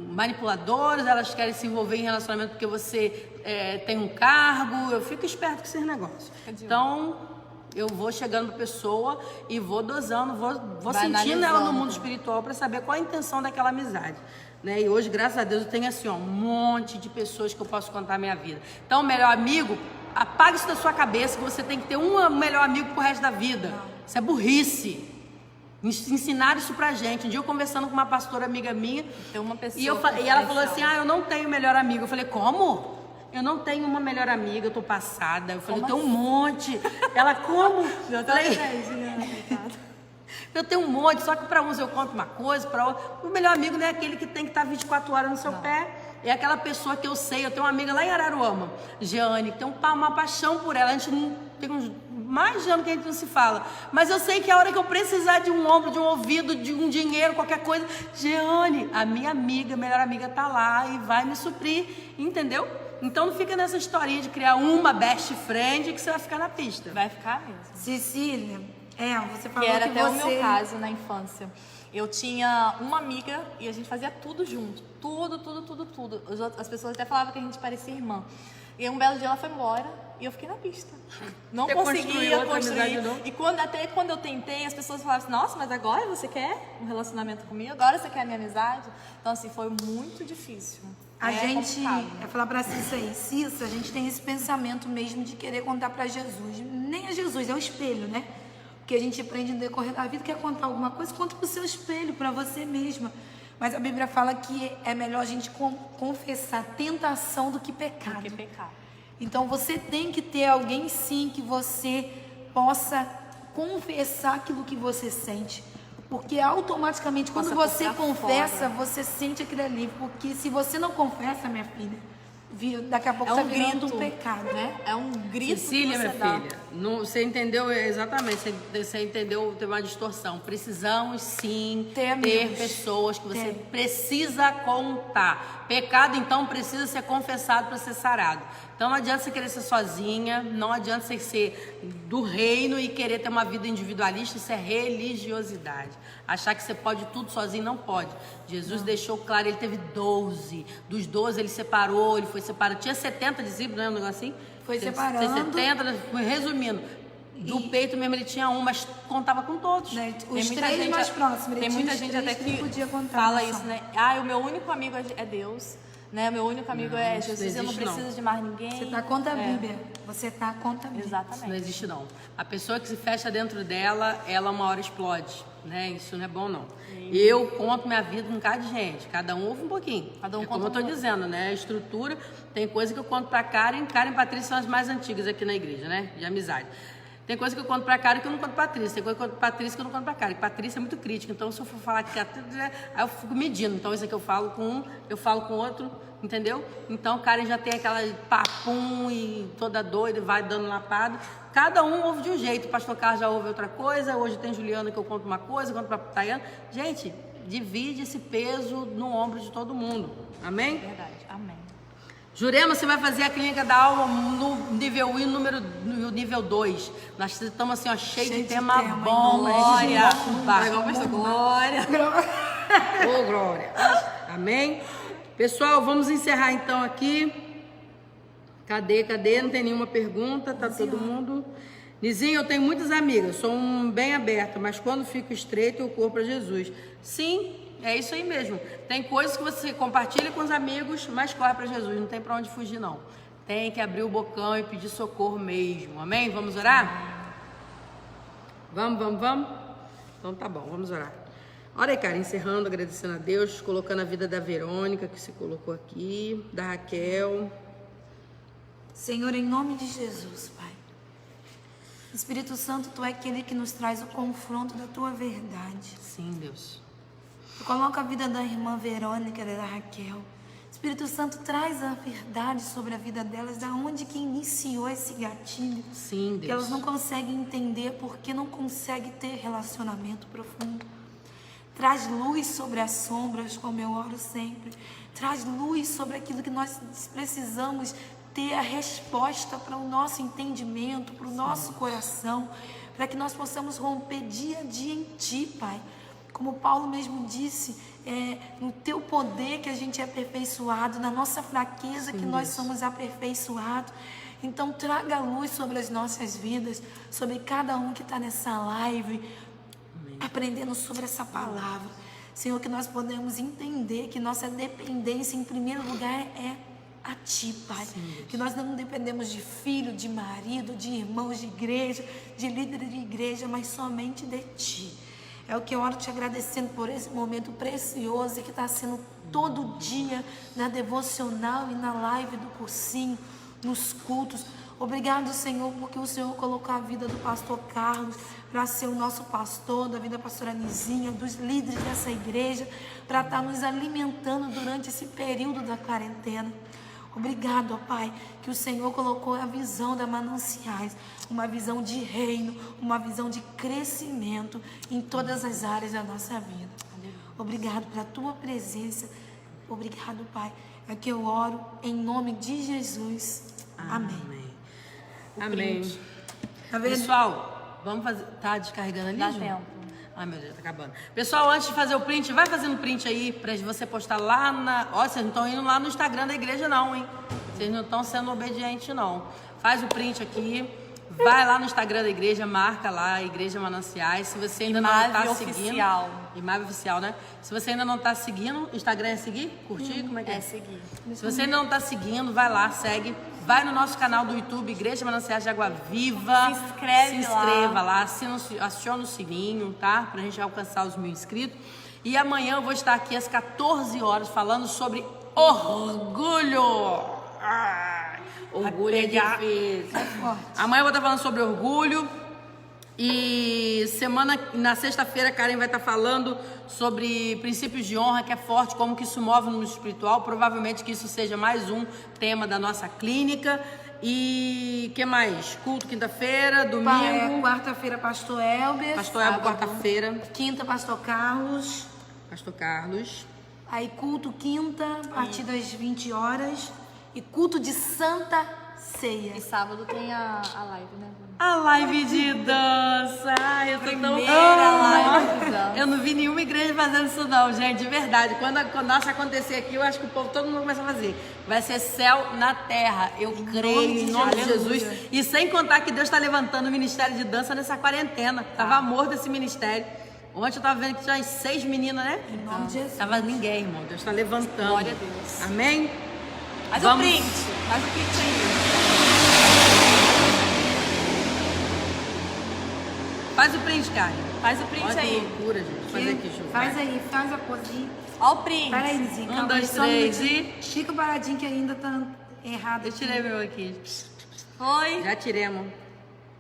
manipuladoras, elas querem se envolver em relacionamento porque você tem um cargo. Eu fico esperto com esses negócios. Então, eu vou chegando pra pessoa e vou dosando, vou sentindo ela no mundo espiritual para saber qual a intenção daquela amizade. Né? E hoje, graças a Deus, eu tenho assim, um monte de pessoas que eu posso contar a minha vida. Então, o melhor amigo, apaga isso da sua cabeça que você tem que ter um melhor amigo pro resto da vida. Isso é burrice. Ensinaram isso pra gente. Um dia eu conversando com uma pastora amiga minha, tem uma pessoa e ela falou assim, eu não tenho melhor amigo. Eu falei, como? Eu não tenho uma melhor amiga, eu tô passada. Eu falei, eu tenho um monte. Ela, como? Eu falei, eu tenho um monte, só que para uns eu conto uma coisa, para outros. O melhor amigo não é aquele que tem que estar 24 horas no seu pé. É aquela pessoa que eu sei. Eu tenho uma amiga lá em Araruama, Jeane, que tem uma paixão por ela. A gente não tem mais de ano que a gente não se fala. Mas eu sei que a hora que eu precisar de um ombro, de um ouvido, de um dinheiro, qualquer coisa, Jeane, a minha amiga, melhor amiga, tá lá e vai me suprir, entendeu? Então não fica nessa historinha de criar uma best friend que você vai ficar na pista. Vai ficar mesmo. Cecília, você Que falou era que até você... o meu caso na infância. Eu tinha uma amiga e a gente fazia tudo junto. Tudo. As pessoas até falavam que a gente parecia irmã. E um belo dia ela foi embora e eu fiquei na pista. Não Você conseguia construiu outra amizade de construir. novo? E até quando eu tentei, as pessoas falavam assim, nossa, mas agora você quer um relacionamento comigo? Agora você quer a minha amizade? Então, assim, foi muito difícil. A gente, complicado. falar pra Cissa aí, Cissa, a gente tem esse pensamento mesmo de querer contar pra Jesus. Nem é Jesus, é o espelho, né? Porque a gente aprende no decorrer da vida, quer contar alguma coisa, conta pro seu espelho, pra você mesma. Mas a Bíblia fala que é melhor a gente confessar tentação do que pecado. Do que pecado. Então você tem que ter alguém sim que você possa confessar aquilo que você sente. Porque automaticamente quando Possa você colocar confessa, fora. você sente aquilo ali. Porque se você não confessa, minha filha, daqui a pouco É tá um virando grito, um pecado. né? É um grito Cecília, que você minha dá. filha, você entendeu exatamente, você entendeu, teve uma distorção. Precisamos sim Ter ter amigos. pessoas que você Ter. precisa contar. Pecado, então, precisa ser confessado para ser sarado. Então não adianta você querer ser sozinha, não adianta você ser do reino e querer ter uma vida individualista, isso é religiosidade. Achar que você pode tudo sozinho, não pode. Jesus deixou claro, ele teve 12. Dos 12 ele separou, ele foi separado. Tinha 70 discípulos, não é um negócio assim? Foi Tinha separando. 70, resumindo. Do peito mesmo ele tinha um, mas contava com todos. Né? Tem Os muita três gente- mais próximos. Ele Tem tinha muita os gente três até que ele que podia contar. fala só. isso, né? O meu único amigo é Deus, né? O meu único amigo é isso não Jesus, eu não existe, não. preciso de mais ninguém. Você tá contra a Bíblia. Você tá contra a Bíblia. Isso não Exatamente. existe não. A pessoa que se fecha dentro dela, ela uma hora explode, né? Isso não é bom não. Eu conto minha vida com um cada de gente, cada um ouve um pouquinho. Cada um é como conta eu tô um dizendo, né? A estrutura, tem coisa que eu conto pra Karen e Patrícia são as mais antigas aqui na igreja, né? De amizade. Tem coisa que eu conto pra Karen que eu não conto pra Patrícia. Tem coisa que eu conto pra Patrícia que eu não conto pra Karen. Patrícia é muito crítica, então se eu for falar que aí eu fico medindo. Então isso aqui eu falo com um, eu falo com outro, entendeu? Então Karen já tem aquela papum e toda doida, vai dando lapada. Cada um ouve de um jeito. O pastor Carlos já ouve outra coisa. Hoje tem Juliana que eu conto uma coisa, eu conto pra Tayana. Gente, divide esse peso no ombro de todo mundo. Amém? Verdade. Amém. Jurema, você vai fazer a clínica da alma no nível 1 e no nível 2. Nós estamos assim, ó, cheio de tema tema, bom. em nome de Glória. Jesus. Vai, vamos ver. Glória. Ô, Glória. Amém? Pessoal, vamos encerrar então aqui. Cadê? Não tem nenhuma pergunta, tá todo mundo. Nizinho, eu tenho muitas amigas, sou bem aberta, mas quando fico estreito eu corro para Jesus. Sim, é isso aí mesmo. Tem coisas que você compartilha com os amigos, mas corre para Jesus, não tem para onde fugir não. Tem que abrir o bocão e pedir socorro mesmo. Amém? Vamos orar? Vamos? Então tá bom, vamos orar. Ora aí, cara, encerrando, agradecendo a Deus, colocando a vida da Verônica, que se colocou aqui, da Raquel. Senhor, em nome de Jesus, Pai. Espírito Santo, Tu é aquele que nos traz o confronto da Tua verdade. Sim, Deus. Tu coloca a vida da irmã Verônica e da Raquel. Espírito Santo, traz a verdade sobre a vida delas, da onde que iniciou esse gatilho. Sim, Que Deus. elas não conseguem entender porque não conseguem ter relacionamento profundo. Traz luz sobre as sombras, como eu oro sempre. Traz luz sobre aquilo que nós precisamos ter a resposta para o nosso entendimento, para o nosso coração, para que nós possamos romper dia a dia em Ti, Pai. Como Paulo mesmo disse, no Teu poder que a gente é aperfeiçoado, na nossa fraqueza que nós somos aperfeiçoados. Então traga luz sobre as nossas vidas, sobre cada um que está nessa live, aprendendo sobre essa palavra. Senhor, que nós podemos entender que nossa dependência em primeiro lugar é a Ti, Pai. Que nós não dependemos de filho, de marido, de irmãos de igreja, de líder de igreja, mas somente de Ti. É o que eu oro te agradecendo por esse momento precioso que está sendo todo dia na devocional e na live do cursinho, nos cultos. Obrigado, Senhor, porque o Senhor colocou a vida do pastor Carlos para ser o nosso pastor, da vida da pastora Nizinha, dos líderes dessa igreja, para estar nos alimentando durante esse período da quarentena. Obrigado, ó Pai, que o Senhor colocou a visão da Mananciais, uma visão de reino, uma visão de crescimento em todas as áreas da nossa vida. Obrigado pela Tua presença. Obrigado, Pai. É que eu oro em nome de Jesus. Amém. Amém. Tá vendo? Pessoal, vamos fazer. Tá descarregando ali? Dá Ju? tempo. Ai, meu Deus, tá acabando. Pessoal, antes de fazer o print, vai fazendo print aí pra você postar lá na. Ó, vocês não estão indo lá no Instagram da igreja, não, hein? Vocês não estão sendo obedientes, não. Faz o print aqui. Vai lá no Instagram da igreja, marca lá, Igreja Mananciais. Se você ainda não tá seguindo. Oficial. Imave Oficial, né? Se você ainda não tá seguindo, Instagram é seguir? Curtir? Como é que é? É seguir. Se você ainda não tá seguindo, vai lá, segue. Vai no nosso canal do YouTube, Igreja Mananciais de Água Viva. Se inscreva lá, aciona o sininho, tá? Pra gente alcançar os 1000 inscritos. E amanhã eu vou estar aqui às 14 horas falando sobre orgulho. Orgulho é difícil. Amanhã eu vou estar falando sobre orgulho. E na sexta-feira, a Karen vai estar falando sobre princípios de honra, que é forte, como que isso move no mundo espiritual. Provavelmente que isso seja mais um tema da nossa clínica. E que mais? Culto quinta-feira, domingo. Quarta-feira, Pastor Elber. Pastor Elber, quarta-feira. Quinta, Pastor Carlos. Pastor Carlos. Aí culto quinta, a partir das 20 horas. E culto de Santa Ceia. E sábado tem a live, né? A live de dança. Ai, eu tô tão... Primeira live de dança. Eu não vi nenhuma igreja fazendo isso não, gente, de verdade. Quando isso acontecer aqui, eu acho que o povo, todo mundo começa a fazer. Vai ser céu na terra. Eu creio em nome de Jesus. E sem contar que Deus está levantando o ministério de dança nessa quarentena. Tava morto esse ministério. Ontem eu tava vendo que tinha 6 meninas, né? Em nome de Jesus. Tava ninguém, irmão. Deus está levantando. Glória a Deus. Amém? Faz o Vamos. print. Faz o print aí. Faz o print, cara. Faz o print Olha que aí. loucura, gente. Fazer aqui, Ju. Faz aí, faz a posinha. Ó o print. Para aí, Lizinha. 1, calma, 2, só um 3 minutinho. e... Fica paradinho que ainda tá errado. Eu tirei meu aqui. Foi. Já tiremos.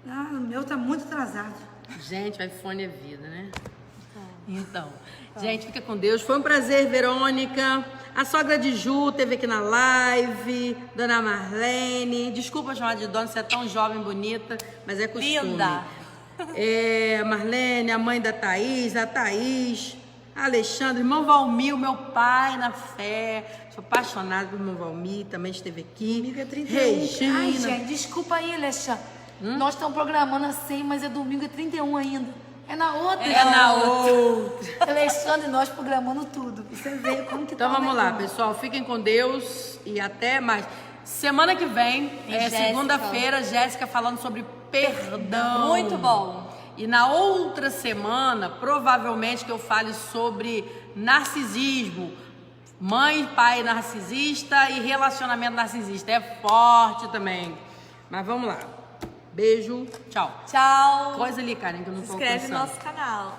Ah, o meu tá muito atrasado. Gente, o iPhone é vida, né? Então, gente, fica com Deus. Foi um prazer, Verônica. A sogra de Ju teve aqui na live. Dona Marlene. Desculpa chamar de dona, você é tão jovem, bonita, mas é costume. Linda. Marlene, a mãe da Thaís, a Thaís, Alexandre, irmão Valmir, meu pai na fé. Sou apaixonada pelo irmão Valmir, também esteve aqui. Domingo é 31. Regina. Ai, gente, desculpa aí, Alexandre. Nós estamos programando assim, mas é domingo, é 31 ainda. É na outra. É na outra. Alexandre, nós programando tudo. Pra você ver como que Então tá o vamos lá, negócio. pessoal. Fiquem com Deus e até mais. Semana que vem, Jéssica. segunda-feira, Jéssica falando sobre perdão. Muito bom. E na outra semana, provavelmente que eu fale sobre narcisismo. Mãe e pai narcisista e relacionamento narcisista. É forte também. Mas vamos lá. Beijo. Tchau. Tchau. Coisa ali, Karen, que eu não Se tô inscreve no alcançando. nosso canal.